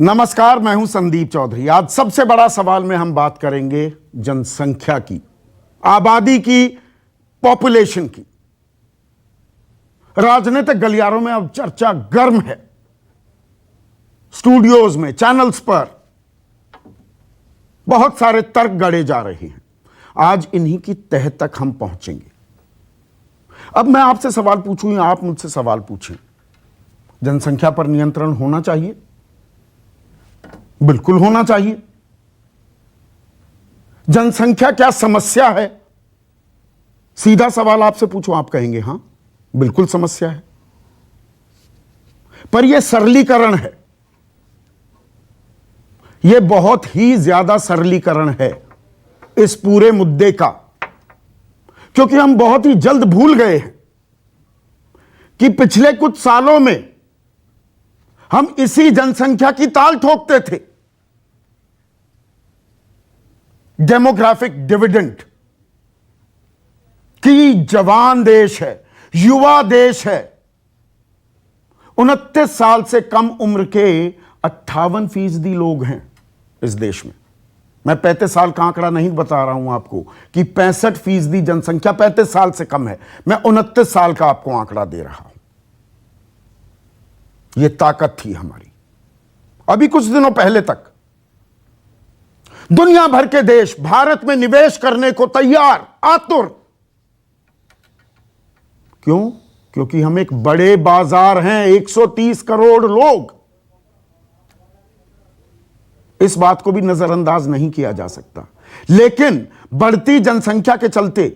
नमस्कार, मैं हूं संदीप चौधरी। आज सबसे बड़ा सवाल में हम बात करेंगे जनसंख्या की, आबादी की, पॉपुलेशन की। राजनीतिक गलियारों में अब चर्चा गर्म है, स्टूडियोज में, चैनल्स पर बहुत सारे तर्क गढ़े जा रहे हैं। आज इन्हीं की तह तक हम पहुंचेंगे। अब मैं आपसे सवाल पूछूं या आप मुझसे सवाल पूछें, जनसंख्या पर नियंत्रण होना चाहिए? बिल्कुल होना चाहिए। जनसंख्या क्या समस्या है? सीधा सवाल आपसे पूछूं, आप कहेंगे हां बिल्कुल समस्या है, पर यह सरलीकरण है, यह बहुत ही ज्यादा सरलीकरण है इस पूरे मुद्दे का, क्योंकि हम बहुत ही जल्द भूल गए हैं कि पिछले कुछ सालों में हम इसी जनसंख्या की ताल ठोकते थे। डेमोग्राफिक डिविडेंड कि जवान देश है, युवा देश है। 29 साल से कम उम्र के 58% लोग हैं इस देश में। मैं 35 साल का आंकड़ा नहीं बता रहा हूं आपको कि 65% जनसंख्या 35 साल से कम है। मैं 29 साल का आपको आंकड़ा दे रहा हूं। यह ताकत थी हमारी। अभी कुछ दिनों पहले तक दुनिया भर के देश भारत में निवेश करने को तैयार, आतुर। क्यों? क्योंकि हम एक बड़े बाजार हैं, 130 करोड़ लोग। इस बात को भी नजरअंदाज नहीं किया जा सकता। लेकिन बढ़ती जनसंख्या के चलते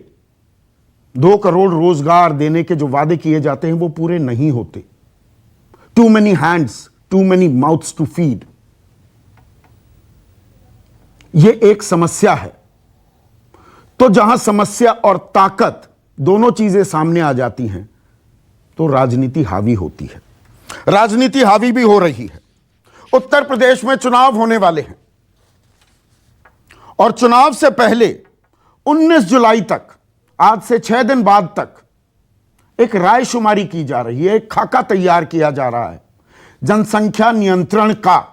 2 करोड़ रोजगार देने के जो वादे किए जाते हैं वो पूरे नहीं होते। Too many hands, too many mouths to feed. यह एक समस्या है। तो जहां समस्या और ताकत दोनों चीजें सामने आ जाती हैं तो राजनीति हावी होती है। राजनीति हावी भी हो रही है। उत्तर प्रदेश में चुनाव होने वाले हैं और चुनाव से पहले 19 जुलाई तक, आज से 6 दिन बाद तक एक रायशुमारी की जा रही है, एक खाका तैयार किया जा रहा है जनसंख्या नियंत्रण का।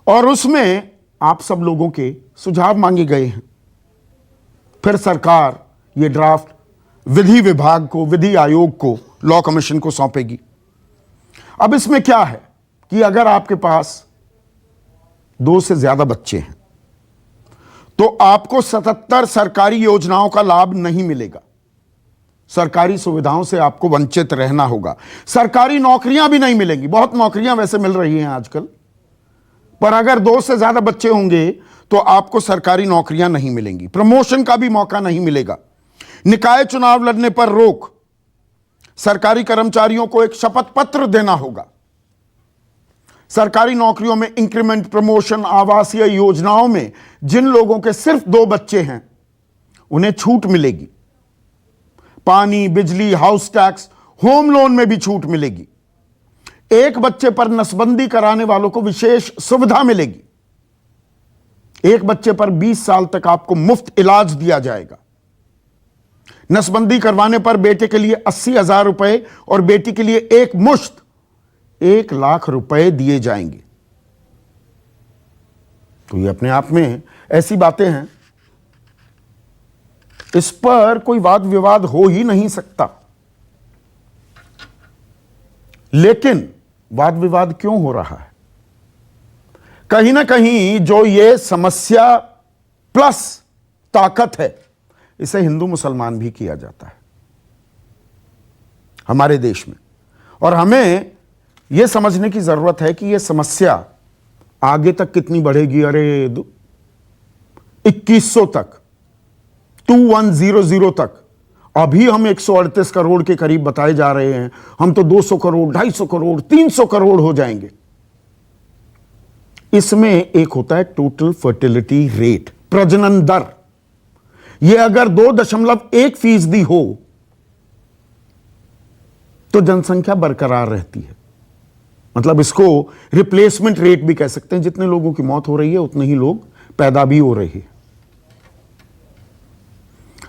और उसमें आप सब लोगों के सुझाव मांगे गए हैं। फिर सरकार ये ड्राफ्ट विधि विभाग को, विधि आयोग को, लॉ कमीशन को सौंपेगी। अब इसमें क्या है कि अगर आपके पास 2 से ज्यादा बच्चे हैं तो आपको 77 सरकारी योजनाओं का लाभ नहीं मिलेगा। सरकारी सुविधाओं से आपको वंचित रहना होगा। सरकारी नौकरियां भी नहीं मिलेंगी। बहुत नौकरियां वैसे मिल रही हैं आजकल, पर अगर 2 से ज्यादा बच्चे होंगे तो आपको सरकारी नौकरियां नहीं मिलेंगी। प्रमोशन का भी मौका नहीं मिलेगा। निकाय चुनाव लड़ने पर रोक। सरकारी कर्मचारियों को एक शपथ पत्र देना होगा। सरकारी नौकरियों में इंक्रीमेंट, प्रमोशन, आवासीय योजनाओं में जिन लोगों के सिर्फ 2 बच्चे हैं उन्हें छूट मिलेगी। पानी, बिजली, हाउस टैक्स, होम लोन में भी छूट मिलेगी। एक बच्चे पर नसबंदी कराने वालों को विशेष सुविधा मिलेगी। एक बच्चे पर 20 साल तक आपको मुफ्त इलाज दिया जाएगा। नसबंदी करवाने पर बेटे के लिए 80,000 रुपए और बेटी के लिए एक मुश्त 1 लाख रुपए दिए जाएंगे। तो ये अपने आप में ऐसी बातें हैं, इस पर कोई वाद विवाद हो ही नहीं सकता। लेकिन वाद विवाद क्यों हो रहा है? कहीं ना कहीं जो ये समस्या प्लस ताकत है, इसे हिंदू मुसलमान भी किया जाता है हमारे देश में। और हमें यह समझने की जरूरत है कि यह समस्या आगे तक कितनी बढ़ेगी। अरे 2100 तक, 2100 तक, अभी हम 138 करोड़ के करीब बताए जा रहे हैं। हम तो 200 करोड़, 250 करोड़, 300 करोड़ हो जाएंगे। इसमें एक होता है टोटल फर्टिलिटी रेट, प्रजनन दर। यह अगर 2.1% हो तो जनसंख्या बरकरार रहती है। मतलब इसको रिप्लेसमेंट रेट भी कह सकते हैं। जितने लोगों की मौत हो रही है उतने ही लोग पैदा भी हो रहे हैं।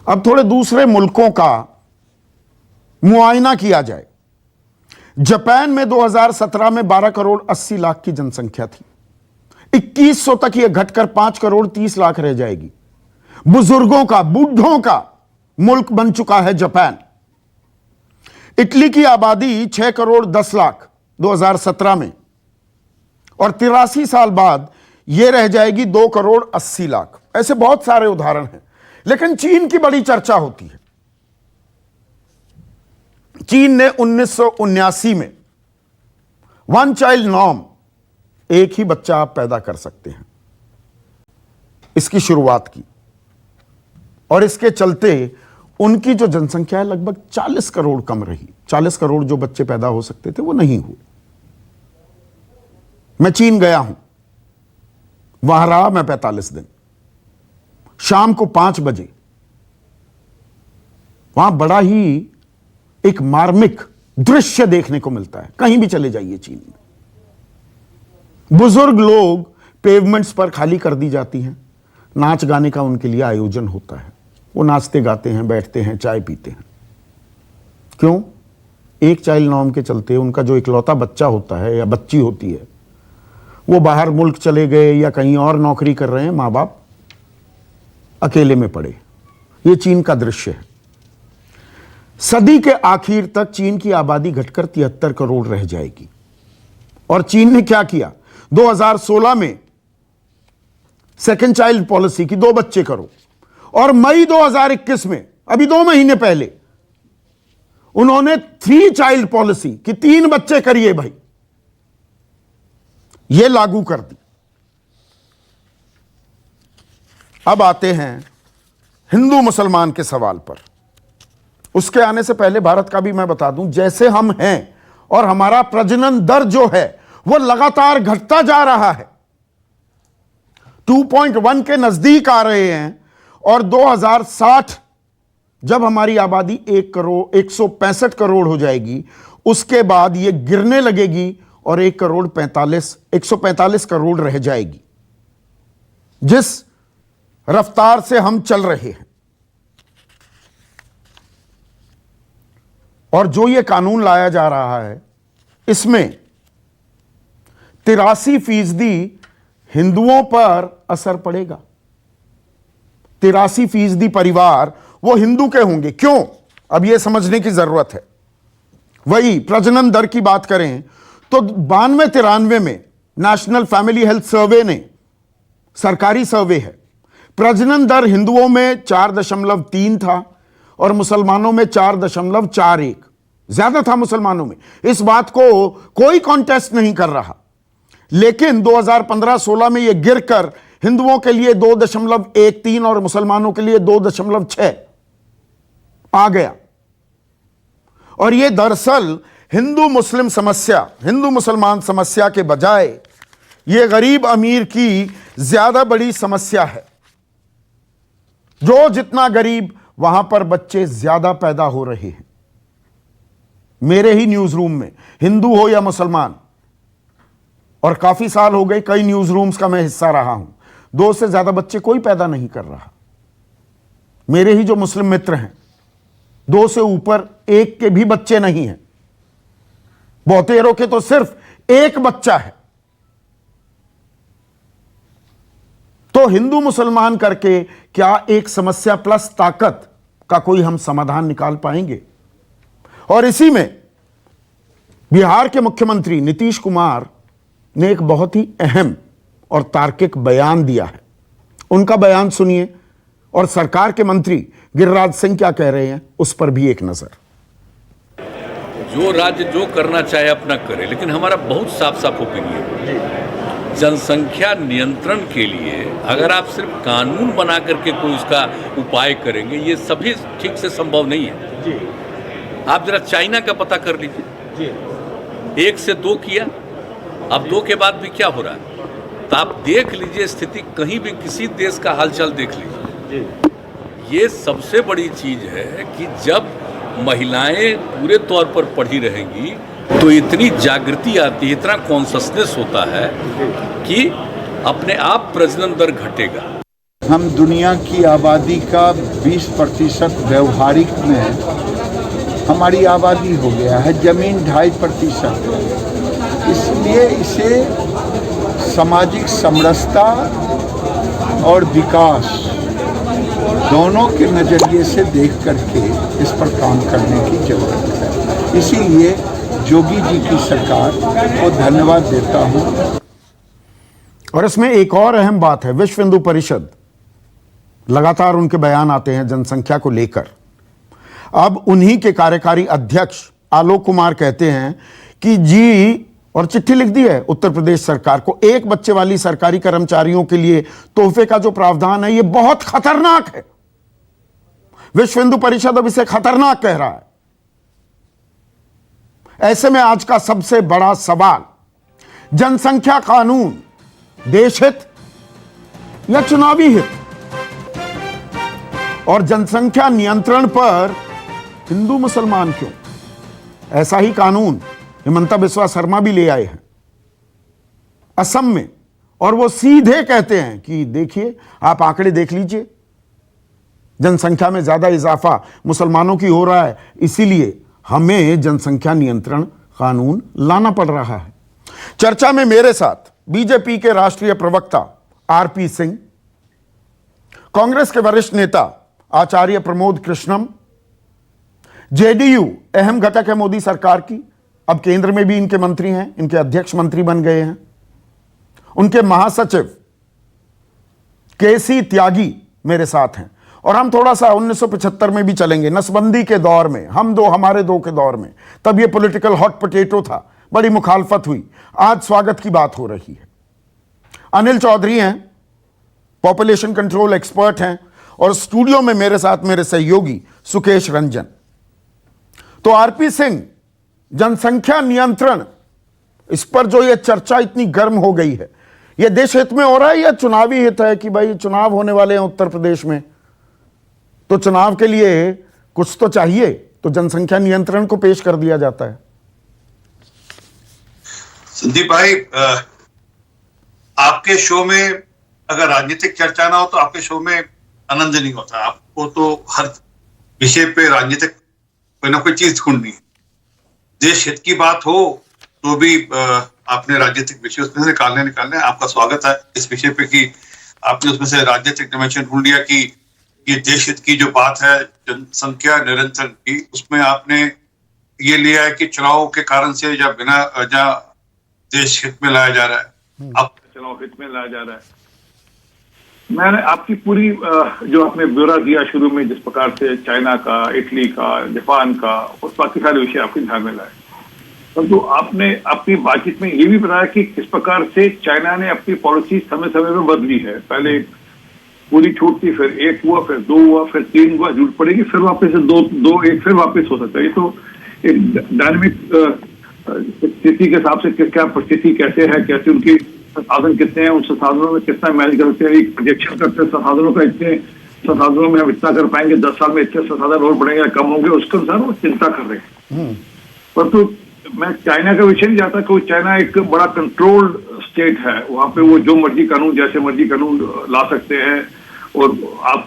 अब थोड़े दूसरे मुल्कों का मुआयना किया जाए। जापान में 2017 में 12 करोड़ 80 लाख की जनसंख्या थी। 2100 तक यह घटकर 5 करोड़ 30 लाख रह जाएगी। बुजुर्गों का, बूढ़ों का मुल्क बन चुका है जापान। इटली की आबादी 6 करोड़ 10 लाख 2017 में, और 83 साल बाद यह रह जाएगी 2 करोड़ 80 लाख। ऐसे बहुत सारे उदाहरण हैं, लेकिन चीन की बड़ी चर्चा होती है। चीन ने 1979 में 1 चाइल्ड नॉर्म, एक ही बच्चा आप पैदा कर सकते हैं, इसकी शुरुआत की, और इसके चलते उनकी जो जनसंख्या है लगभग 40 करोड़ कम रही। 40 करोड़ जो बच्चे पैदा हो सकते थे वो नहीं हुए। मैं चीन गया हूं, वहां रहा मैं 45 दिन। शाम को 5 बजे वहां बड़ा ही एक मार्मिक दृश्य देखने को मिलता है। कहीं भी चले जाइए चीन में, बुजुर्ग लोग पेवमेंट्स पर खाली कर दी जाती हैं। नाच गाने का उनके लिए आयोजन होता है, वो नाचते गाते हैं, बैठते हैं, चाय पीते हैं। क्यों? एक चाइल्ड नॉर्म के चलते उनका जो इकलौता बच्चा होता है या बच्ची होती है, वो बाहर मुल्क चले गए या कहीं और नौकरी कर रहे हैं, मां बाप अकेले में पड़े। ये चीन का दृश्य है। सदी के आखिर तक चीन की आबादी घटकर 73 करोड़ रह जाएगी। और चीन ने क्या किया? 2016 में सेकेंड चाइल्ड पॉलिसी की, 2 बच्चे करो, और मई 2021 में, अभी 2 महीने पहले, उन्होंने 3 चाइल्ड पॉलिसी कि 3 बच्चे करिए भाई, यह लागू कर दी। अब आते हैं हिंदू मुसलमान के सवाल पर। उसके आने से पहले भारत का भी मैं बता दूं, जैसे हम हैं और हमारा प्रजनन दर जो है वो लगातार घटता जा रहा है, 2.1 के नजदीक आ रहे हैं, और 2060 जब हमारी आबादी 1 करोड़ 165 करोड़ हो जाएगी, उसके बाद ये गिरने लगेगी और 145 करोड़ रह जाएगी। जिस रफ्तार से हम चल रहे हैं, और जो ये कानून लाया जा रहा है, इसमें 83% हिंदुओं पर असर पड़ेगा। 83% परिवार वो हिंदू के होंगे। क्यों? अब यह समझने की जरूरत है। वही प्रजनन दर की बात करें तो 92-93 में नेशनल फैमिली हेल्थ सर्वे ने, सरकारी सर्वे है, प्रजनन दर हिंदुओं में 4.3 था और मुसलमानों में 4.41। ज्यादा था मुसलमानों में, इस बात को कोई कॉन्टेस्ट नहीं कर रहा। लेकिन 2015-16 में यह गिरकर हिंदुओं के लिए 2.13 और मुसलमानों के लिए 2.6 आ गया। और यह दरअसल हिंदू मुस्लिम समस्या, हिंदू मुसलमान समस्या के बजाय यह गरीब अमीर की ज्यादा बड़ी समस्या है। जो जितना गरीब, वहां पर बच्चे ज्यादा पैदा हो रहे हैं। मेरे ही न्यूज रूम में, हिंदू हो या मुसलमान, और काफी साल हो गए, कई न्यूज रूम्स का मैं हिस्सा रहा हूं, 2 से ज्यादा बच्चे कोई पैदा नहीं कर रहा। मेरे ही जो मुस्लिम मित्र हैं, 2 से ऊपर 1 के भी बच्चे नहीं हैं। बहुतेरों के तो सिर्फ 1 बच्चा है। तो हिंदू मुसलमान करके क्या एक समस्या प्लस ताकत का कोई हम समाधान निकाल पाएंगे? और इसी में बिहार के मुख्यमंत्री नीतीश कुमार ने एक बहुत ही अहम और तार्किक बयान दिया है। उनका बयान सुनिए, और सरकार के मंत्री गिरिराज सिंह क्या कह रहे हैं उस पर भी एक नजर। जो राज्य जो करना चाहे अपना करे, लेकिन हमारा बहुत साफ साफ ओपिनियन, जनसंख्या नियंत्रण के लिए अगर आप सिर्फ कानून बना करके कोई उसका उपाय करेंगे, ये सभी ठीक से संभव नहीं है जी। आप जरा चाइना का पता कर लीजिए, 1 से 2 किया, अब 2 के बाद भी क्या हो रहा है, तो आप देख लीजिए स्थिति, कहीं भी किसी देश का हालचाल देख लीजिए। ये सबसे बड़ी चीज है कि जब महिलाएं पूरे तौर पर पढ़ी रहेंगी तो इतनी जागृति आती है, इतना कॉन्शसनेस होता है कि अपने आप प्रजनन दर घटेगा। हम दुनिया की आबादी का 20% व्यवहारिक में हमारी आबादी हो गया है, जमीन 2.5%, इसलिए इसे सामाजिक समरसता और विकास दोनों के नज़रिए से देख करके इस पर काम करने की जरूरत है। इसीलिए योगी जी की सरकार को धन्यवाद देता हूँ। और इसमें एक और अहम बात है, विश्व हिंदू परिषद, लगातार उनके बयान आते हैं जनसंख्या को लेकर। अब उन्हीं के कार्यकारी अध्यक्ष आलोक कुमार कहते हैं कि जी, और चिट्ठी लिख दी है उत्तर प्रदेश सरकार को, एक बच्चे वाली सरकारी कर्मचारियों के लिए तोहफे का जो प्रावधान है ये बहुत खतरनाक है। विश्व हिंदू परिषद अब इसे खतरनाक कह रहा है। ऐसे में आज का सबसे बड़ा सवाल, जनसंख्या कानून देश हित या चुनावी हित? और जनसंख्या नियंत्रण पर हिंदू मुसलमान क्यों? ऐसा ही कानून हिमंता बिस्वा शर्मा भी ले आए हैं असम में, और वो सीधे कहते हैं कि देखिए, आप आंकड़े देख लीजिए, जनसंख्या में ज्यादा इजाफा मुसलमानों की हो रहा है, इसीलिए हमें जनसंख्या नियंत्रण कानून लाना पड़ रहा है। चर्चा में मेरे साथ बीजेपी के राष्ट्रीय प्रवक्ता आरपी सिंह, कांग्रेस के वरिष्ठ नेता आचार्य प्रमोद कृष्णम, जेडीयू अहम घटक है मोदी सरकार की, अब केंद्र में भी इनके मंत्री हैं, इनके अध्यक्ष मंत्री बन गए हैं, उनके महासचिव केसी त्यागी मेरे साथ हैं। और हम थोड़ा सा 1975 में भी चलेंगे, नसबंदी के दौर में, हम दो हमारे दो के दौर में, तब ये पॉलिटिकल हॉट पोटैटो था, बड़ी मुखालफत हुई। आज स्वागत की बात हो रही है। अनिल चौधरी हैं, पॉपुलेशन कंट्रोल एक्सपर्ट हैं, और स्टूडियो में मेरे साथ मेरे सहयोगी सुकेश रंजन। तो आरपी सिंह, जनसंख्या नियंत्रण, इस पर जो ये चर्चा इतनी गर्म हो गई है, ये देश हित में हो रहा है या चुनावी हित है कि भाई चुनाव होने वाले हैं उत्तर प्रदेश में, तो चुनाव के लिए कुछ तो चाहिए, तो जनसंख्या नियंत्रण को पेश कर दिया जाता है? संदीप भाई, आपके शो में अगर राजनीतिक चर्चा ना हो तो आपके शो में आनंद नहीं होता। आपको तो हर विषय पे राजनीतिक कोई ना कोई चीज ढूंढनी है। देश हित की बात हो तो भी आपने राजनीतिक विषय उसमें से निकालने। आपका स्वागत है इस विषय पे कि आपने उसमें से राजनीतिक डिमेंशन ढूंढ लिया कि ये देश हित की जो बात है जनसंख्या नियंत्रण की, उसमें आपने ये लिया है कि चुनाव के कारण से या बिना वजह देश हित में लाया जा रहा है, अब चुनाव हित में लाया जा रहा है। मैंने आपकी पूरी जो आपने ब्यौरा दिया शुरू में, जिस प्रकार से चाइना का, इटली का, जापान का, और बाकी सारे विषय आपके ध्यान में लाए, परंतु आपने अपनी बातचीत में ये भी बताया कि किस प्रकार से चाइना ने अपनी पॉलिसी समय समय में बदली है। पहले पूरी छूट थी, फिर 1 हुआ, फिर 2 हुआ, फिर 3 हुआ, जरूरत पड़ेगी फिर वापस से 2-1 फिर वापस हो सकता है। ये तो एक डायनेमिक स्थिति के हिसाब से क्या परिस्थिति कैसे है, कैसे उनकी संसाधन कितने हैं, उन संसाधनों में कितना मैनेज करते हैं, एक प्रोजेक्शन करते हैं संसाधनों का, इतने संसाधनों में हम इतना कर पाएंगे, 10 साल में इतने संसाधन और बढ़ेंगे या कम होंगे, उसके अनुसार वो चिंता कर रहे हैं। परंतु मैं चाइना का विषय नहीं जाता कि चाइना एक बड़ा कंट्रोल्ड स्टेट है, वहां पे वो जो मर्जी कानून, जैसे मर्जी कानून ला सकते हैं और आप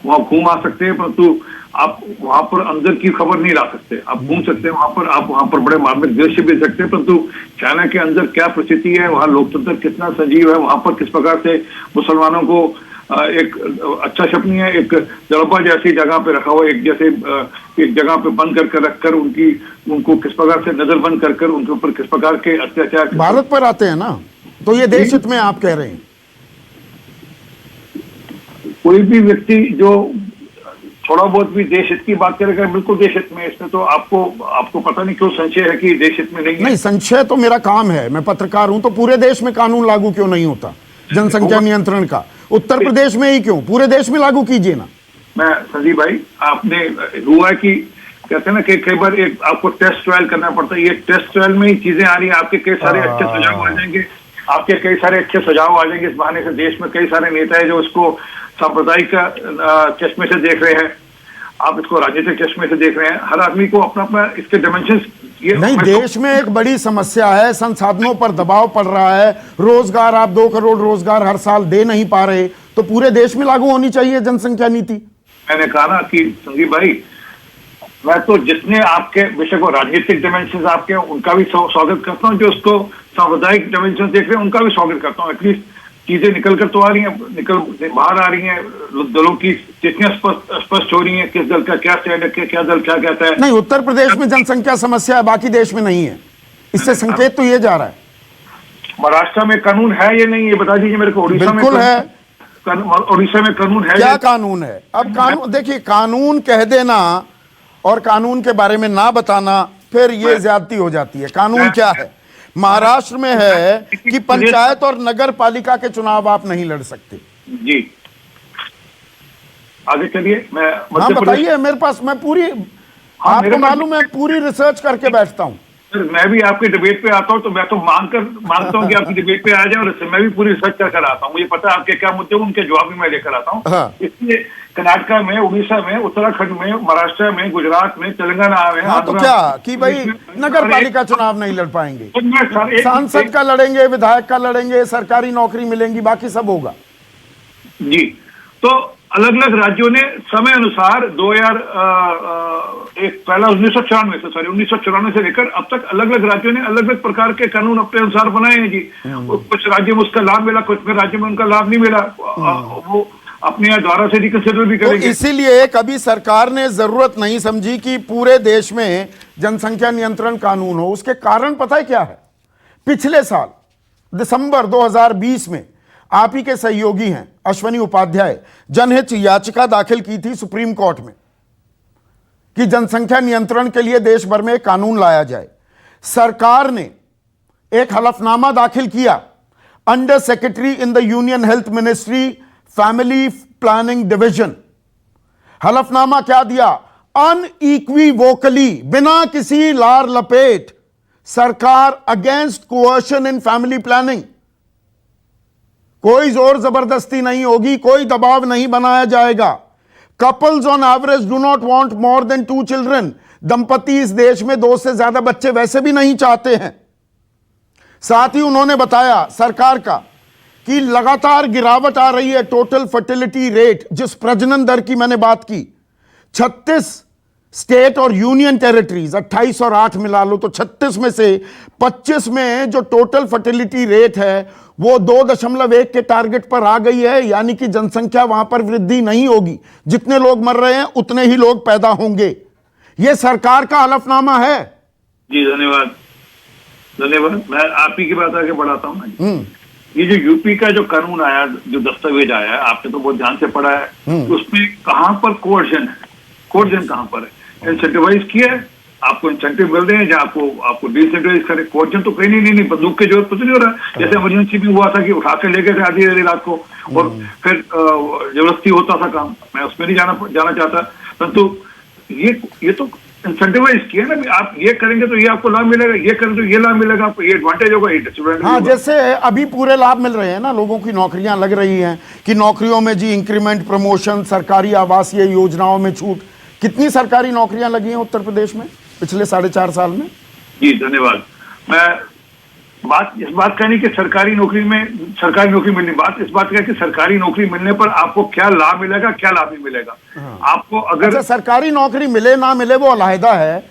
वहां घूम आ सकते हैं, परंतु आप वहां पर अंदर की खबर नहीं ला सकते। आप घूम सकते हैं वहां पर, आप वहां पर बड़े मार्मिक दृश्य भी सकते हैं, परंतु चाइना के अंदर क्या परिस्थिति है, वहां लोकतंत्र कितना सजीव है, वहां पर किस प्रकार से मुसलमानों को एक अच्छा शब्द नहीं है, एक जड़बा जैसी जगह पे रखा हुआ, एक जैसे एक जगह पे बंद करके रखकर उनको किस प्रकार से नजरबंद कर उनके ऊपर किस प्रकार के अत्याचार भारत पर आते हैं ना, तो ये देश हित में आप कह रहे हैं? कोई भी व्यक्ति जो थोड़ा बहुत भी देश हित की बात करेगा, बिल्कुल देश हित में। इसमें तो आपको पता नहीं क्यों संशय है कि देश हित में नहीं है। नहीं, संशय तो मेरा काम है, मैं पत्रकार हूं, तो पूरे देश में कानून लागू क्यों नहीं होता जनसंख्या नियंत्रण का? उत्तर प्रदेश में ही क्यों, पूरे देश में लागू कीजिए ना। मैं संजीव भाई, आपने हुआ है कि कहते हैं ना कि कई बार एक आपको टेस्ट ट्रायल करना पड़ता है, ये टेस्ट ट्रायल में ही चीजें आ रही है, आपके कई सारे अच्छे सुझाव आ जाएंगे, आपके कई सारे अच्छे सुझाव आ जाएंगे। इस बहाने से देश में कई सारे नेता है जो उसको सांप्रदायिक चश्मे से देख रहे हैं, आप इसको राजनीतिक चश्मे से देख रहे हैं। हर आदमी को अपना अपना इसके डायमेंशंस नहीं, देश में एक बड़ी समस्या है, संसाधनों पर दबाव पड़ रहा है, रोजगार, आप 2 करोड़ रोजगार हर साल दे नहीं पा रहे, तो पूरे देश में लागू होनी चाहिए जनसंख्या नीति। मैंने कहा ना कि संजीव भाई, मैं तो जितने आपके विषय को राजनीतिक डायमेंशन आपके उनका भी स्वागत करता हूँ, जो उसको सामुदायिक डायमेंशन देख रहे हैं उनका भी स्वागत करता हूँ। एटलीस्ट चीजें निकल कर तो आ रही हैं, निकल बाहर आ रही हैं, दलों की स्थितियां स्पष्ट हो रही हैं, किस दल का क्या स्टैंड है, क्या दल क्या कहता है। नहीं, उत्तर प्रदेश में जनसंख्या समस्या है, बाकी देश में नहीं है, इससे संकेत तो ये जा रहा है। महाराष्ट्र में कानून है या नहीं, ये बता दीजिए मेरे को। उड़ीसा में बिल्कुल है। उड़ीसा में कानून है? क्या कानून है? अब कानून देखिए, कानून कह देना और कानून के बारे में ना बताना, फिर ये ज्यादती हो जाती है। कानून क्या है? महाराष्ट्र में है कि पंचायत और नगर पालिका के चुनाव आप नहीं लड़ सकते। जी, आगे चलिए। मैं हाँ बताइए, मेरे पास मैं पूरी, आपको मालूम है पूरी रिसर्च करके बैठता हूँ। सर मैं भी आपके डिबेट पे आता हूँ, तो मैं तो मानता हूँ कि आपकी डिबेट पे आ जाए, और मैं भी पूरी रिसर्च कर आता हूँ। मुझे पता है आपके क्या मुद्दे, उनके जवाब भी मैं लेकर आता हूँ। हाँ। इसलिए कर्नाटका में, उड़ीसा में, उत्तराखंड में, महाराष्ट्र में, गुजरात में, तेलंगाना में, हाँ तो क्या कि भाई नगर पालिका चुनाव नहीं लड़ पाएंगे, तो सांसद का लड़ेंगे, विधायक का लड़ेंगे, सरकारी नौकरी मिलेंगी, बाकी सब होगा। जी, तो अलग अलग राज्यों ने समय अनुसार 1994 से लेकर अब तक अलग अलग राज्यों ने अलग अलग प्रकार के कानून अपने अनुसार बनाए हैं जी। कुछ राज्यों में उसका लाभ मिला, कुछ में राज्यों में उनका लाभ नहीं मिला। वो अपने द्वारा से रिकंसिडर भी करेंगे। तो इसीलिए कभी सरकार ने जरूरत नहीं समझी कि पूरे देश में जनसंख्या नियंत्रण कानून हो। उसके कारण पता है क्या है? पिछले साल दिसंबर 2020 में आप ही के सहयोगी हैं अश्वनी उपाध्याय जनहित याचिका दाखिल की थी सुप्रीम कोर्ट में कि जनसंख्या नियंत्रण के लिए देश भर में एक कानून लाया जाए। सरकार ने एक हलफनामा दाखिल किया, under secretary in the union health ministry family planning division. हलफनामा क्या दिया? अनइक्विवोकली, बिना किसी लार लपेट, सरकार अगेंस्ट कोअर्शन इन फैमिली प्लानिंग। कोई जोर जबरदस्ती नहीं होगी, कोई दबाव नहीं बनाया जाएगा। Couples on average do not want more than 2 children. दंपति इस देश में 2 से ज्यादा बच्चे वैसे भी नहीं चाहते हैं। साथ ही उन्होंने बताया सरकार का कि लगातार गिरावट आ रही है टोटल फर्टिलिटी रेट, जिस प्रजनन दर की मैंने बात की। 36 स्टेट और यूनियन टेरिटरीज, 28 और 8 मिला लो तो 36 में से 25 में जो टोटल फर्टिलिटी रेट है वो 2.1 के टारगेट पर आ गई है। यानी कि जनसंख्या वहां पर वृद्धि नहीं होगी, जितने लोग मर रहे हैं उतने ही लोग पैदा होंगे। यह सरकार का हलफनामा है। जी धन्यवाद, धन्यवाद। मैं आप ही की बात आगे बढ़ाता हूँ ना। ये जो यूपी का जो कानून आया, जो दस्तावेज आया है, आपने तो बहुत ध्यान से पढ़ा है, उसमें कहां पर कोर्जन है? कोर्जन कहां पर है? इंसेंटिवाइज किया है, आपको इंसेंटिव मिल रहे हैं, जहाँ आपको डिसेंटिवाइज करे। कोर्जन तो कहीं नहीं, बंदूक की जरूरत कुछ नहीं हो रहा। जैसे इमरजेंसी में हुआ था कि उठा के ले गए थे आधी रात को, और फिर जबरदस्ती होता था काम। मैं उसमें नहीं जाना चाहता, परंतु ये तो इंसेंटिवाइज किया ना। आप ये करेंगे तो ये आपको लाभ मिलेगा, ये करेंगे तो ये लाभ मिलेगा, आपको ये एडवांटेज होगा, ये डिसएडवांटेज हाँ, होगा। जैसे अभी पूरे लाभ मिल रहे हैं ना, लोगों की नौकरियां लग रही हैं कि नौकरियों में जी इंक्रीमेंट, प्रमोशन, सरकारी आवासीय योजनाओं में छूट। कितनी सरकारी नौकरियां लगी हैं उत्तर प्रदेश में पिछले 4.5 साल में? जी धन्यवाद। मैं इस बात कहनी कि सरकारी नौकरी मिलनी, इस बात का कि सरकारी नौकरी मिलने पर आपको क्या लाभ मिलेगा, क्या लाभ नहीं मिलेगा। आपको अगर अच्छा, सरकारी नौकरी मिले ना मिले वो अलहदा है,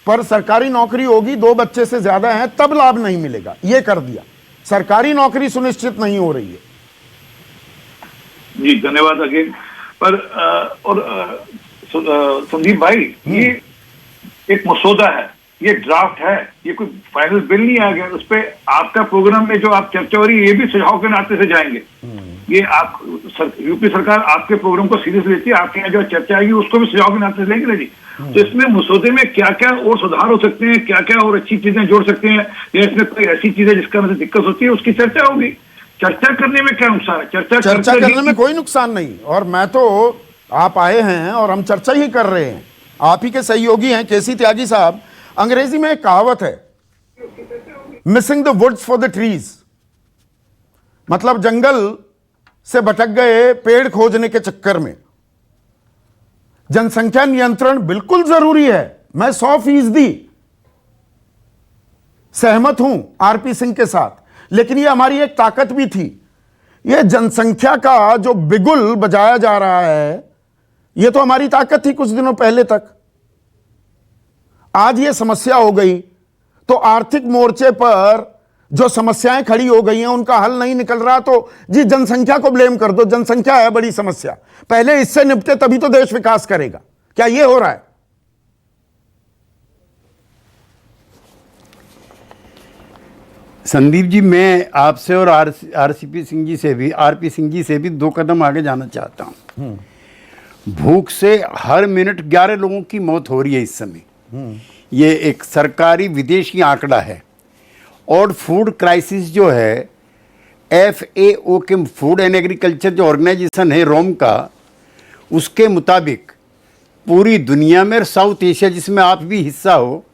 पर सरकारी नौकरी होगी, 2 बच्चे से ज्यादा हैं तब लाभ नहीं मिलेगा, ये कर दिया। सरकारी नौकरी सुनिश्चित नहीं हो रही है। जी धन्यवाद अगेन। पर संदीप भाई, ये एक मसौदा है, ये ड्राफ्ट है, ये कोई फाइनल बिल नहीं आ गया। उस पर आपका प्रोग्राम में जो आप चर्चा हो रही है, ये भी सुझाव के नाते से जाएंगे। ये आप यूपी सरकार आपके प्रोग्राम को सीरियस लेती है, आपके यहाँ जो चर्चा आएगी उसको भी सुझाव के नाते से लेंगे ना जी। तो इसमें मसौदे में क्या क्या और सुधार हो सकते हैं, क्या क्या और अच्छी चीजें जोड़ सकते हैं, या इसमें कोई ऐसी चीजें जिसका वजह से दिक्कत होती है, उसकी चर्चा होगी। चर्चा करने में क्या नुकसान है? चर्चा करने में कोई नुकसान नहीं। और मैं तो, आप आए हैं और हम चर्चा ही कर रहे हैं, आप ही के सहयोगी हैं केसी त्यागी साहब। अंग्रेजी में एक कहावत है, missing the woods for the trees, मतलब जंगल से भटक गए पेड़ खोजने के चक्कर में। जनसंख्या नियंत्रण बिल्कुल जरूरी है, मैं 100% सहमत हूं आरपी सिंह के साथ, लेकिन यह हमारी एक ताकत भी थी। यह जनसंख्या का जो बिगुल बजाया जा रहा है, यह तो हमारी ताकत थी कुछ दिनों पहले तक। आज ये समस्या हो गई तो आर्थिक मोर्चे पर जो समस्याएं खड़ी हो गई हैं उनका हल नहीं निकल रहा, तो जी जनसंख्या को ब्लेम कर दो, जनसंख्या है बड़ी समस्या, पहले इससे निपटे तभी तो देश विकास करेगा। क्या ये हो रहा है? संदीप जी, मैं आपसे और आरपी सिंह जी से भी 2 कदम आगे जाना चाहता हूं। भूख से हर मिनट 11 लोगों की मौत हो रही है इस समय। ये एक सरकारी विदेशी आंकड़ा है। और फूड क्राइसिस जो है, FAO के फूड एंड एग्रीकल्चर जो ऑर्गेनाइजेशन है रोम का, उसके मुताबिक पूरी दुनिया में, साउथ एशिया जिसमें आप भी हिस्सा हो,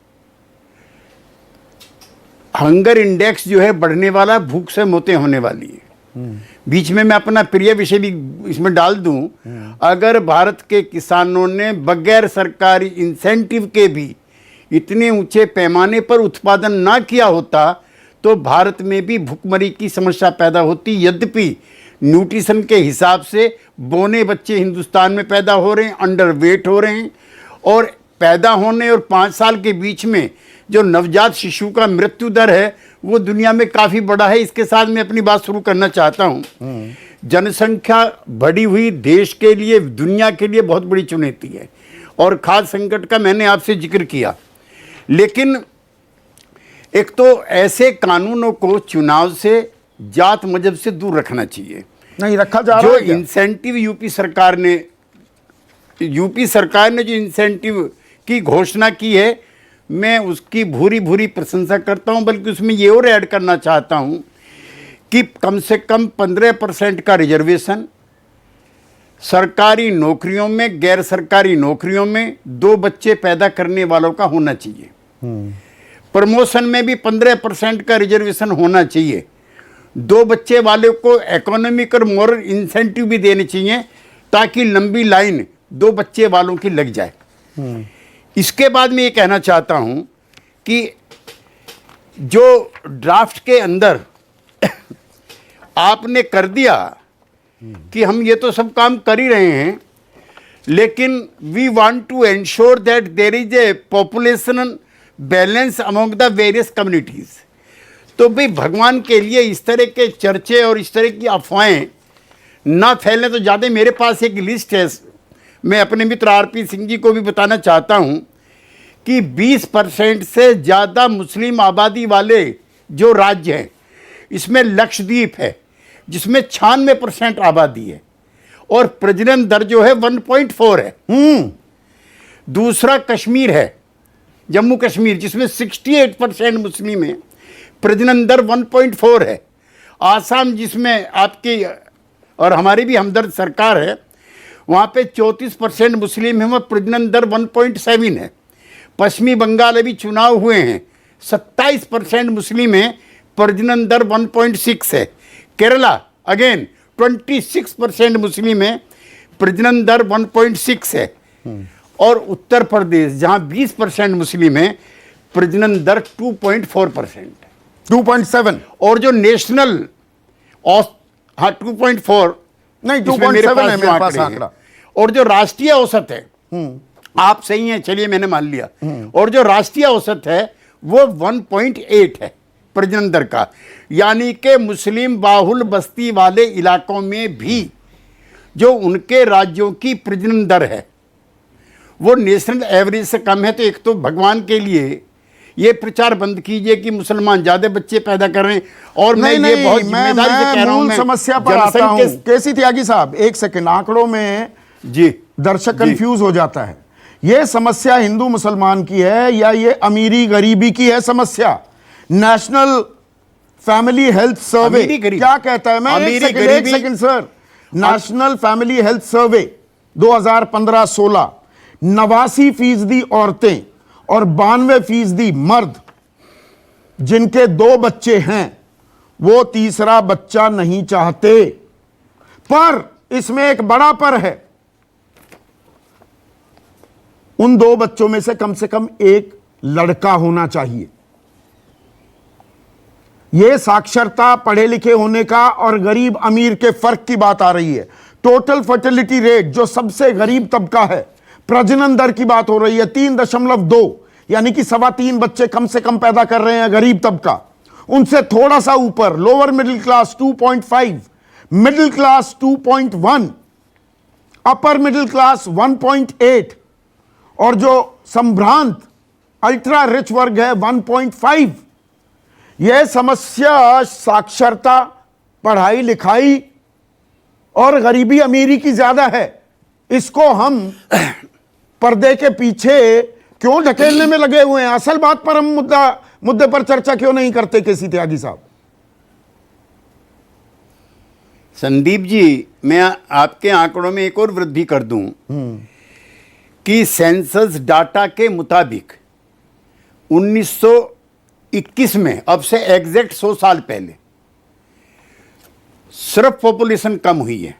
हंगर इंडेक्स जो है बढ़ने वाला, भूख से मौतें होने वाली है। बीच में मैं अपना प्रिय विषय भी इसमें डाल दूं, अगर भारत के किसानों ने बगैर सरकारी इंसेंटिव के भी इतने ऊंचे पैमाने पर उत्पादन ना किया होता तो भारत में भी भूखमरी की समस्या पैदा होती। यद्यपि न्यूट्रिशन के हिसाब से बौने बच्चे हिंदुस्तान में पैदा हो रहे हैं, अंडर वेट हो रहे हैं, और पैदा होने और 5 साल के बीच में जो नवजात शिशु का मृत्यु दर है वो दुनिया में काफ़ी बड़ा है। इसके साथ मैं अपनी बात शुरू करना चाहता हूँ। जनसंख्या बढ़ी हुई देश के लिए, दुनिया के लिए बहुत बड़ी चुनौती है, और खाद्य संकट का मैंने आपसे जिक्र किया। लेकिन एक तो ऐसे कानूनों को चुनाव से, जात मजहब से दूर रखना चाहिए। नहीं रखा जा रहा जो है क्या? इंसेंटिव यूपी सरकार ने जो इंसेंटिव की घोषणा की है, मैं उसकी भूरी भूरी प्रशंसा करता हूं। बल्कि उसमें ये और ऐड करना चाहता हूं कि कम से कम 15% का रिजर्वेशन सरकारी नौकरियों में, गैर सरकारी नौकरियों में 2 बच्चे पैदा करने वालों का होना चाहिए। प्रमोशन में भी 15% का रिजर्वेशन होना चाहिए। 2 बच्चे वाले को इकोनॉमिक और मोरल इंसेंटिव भी देने चाहिए ताकि लंबी लाइन 2 बच्चे वालों की लग जाए। इसके बाद मैं ये कहना चाहता हूं कि जो ड्राफ्ट के अंदर आपने कर दिया कि हम ये तो सब काम कर ही रहे हैं, लेकिन we want to ensure that there is a population balance among the various communities. तो भाई भगवान के लिए इस तरह के चर्चे और इस तरह की अफवाहें ना फैलें तो ज़्यादा। मेरे पास एक लिस्ट है, मैं अपने मित्र आरपी सिंह जी को भी बताना चाहता हूं कि 20% से ज़्यादा मुस्लिम आबादी वाले जो राज्य हैं, इसमें लक्षद्वीप है जिसमें 96% आबादी है और प्रजनन दर जो है 1.4 है। दूसरा कश्मीर है, जम्मू कश्मीर, जिसमें 68% मुस्लिम है, प्रजनन दर 1.4 है। आसाम, जिसमें आपकी और हमारी भी हमदर्द सरकार है, वहाँ पे 34% मुस्लिम हैं, वह प्रजनन दर 1.7 है। पश्चिमी बंगाल अभी चुनाव हुए हैं, 27% मुस्लिम हैं, प्रजनन दर 1.6 है। केरला अगेन 26% मुस्लिम हैं, प्रजनन दर 1.6 है। और उत्तर प्रदेश जहाँ 20% मुस्लिम हैं, प्रजनन दर 2.4%, 2.7। और जो नेशनल 2.4 नहीं, इसमें 2.7 है मेरे पास आंकड़े हैं। आंकड़ा। और जो राष्ट्रीय औसत है, आप सही हैं, चलिए मैंने मान लिया, और जो राष्ट्रीय औसत है वो 1.8 है प्रजनन दर का। यानी कि मुस्लिम बाहुल बस्ती वाले इलाकों में भी जो उनके राज्यों की प्रजनन दर है वो नेशनल एवरेज से कम है। तो एक तो भगवान के लिए ये प्रचार बंद कीजिए कि मुसलमान ज्यादा बच्चे पैदा कर रहे हैं। और मैं ये बहुत जिम्मेदारी से कह रहा हूं, मूल समस्या पर आता हूं। केसी त्यागी साहब, एक सेकंड, आंकड़ों में जी दर्शक कंफ्यूज हो जाता है। ये समस्या हिंदू मुसलमान की है या ये अमीरी गरीबी की है समस्या? नेशनल फैमिली हेल्थ सर्वे क्या कहता है? मैं एक second sir, national family health survey 2015-16, 89% औरतें और 92% मर्द जिनके 2 बच्चे हैं वो तीसरा बच्चा नहीं चाहते। पर इसमें एक बड़ा पर है, उन 2 बच्चों में से कम एक लड़का होना चाहिए। यह साक्षरता, पढ़े लिखे होने का और गरीब अमीर के फर्क की बात आ रही है। टोटल फर्टिलिटी रेट जो सबसे गरीब तबका है, प्रजनन दर की बात हो रही है 3.2। यानी कि 3.25 बच्चे कम से कम पैदा कर रहे हैं गरीब तबका, उनसे थोड़ा सा ऊपर lower middle class 2.5, middle class 2.1, upper middle class 1.8 और जो संभ्रांत अल्ट्रा रिच वर्ग है 1.5। यह समस्या साक्षरता, पढ़ाई लिखाई और गरीबी अमीरी की ज्यादा है। इसको हम पर्दे के पीछे क्यों ढकेलने में लगे हुए हैं? असल बात पर हम मुद्दे पर चर्चा क्यों नहीं करते केसी त्यागी साहब? संदीप जी, मैं आपके आंकड़ों में एक और वृद्धि कर दूं कि सेंसस डाटा के मुताबिक 1921 में, अब से एग्जैक्ट 100 साल पहले, सिर्फ पॉपुलेशन कम हुई है।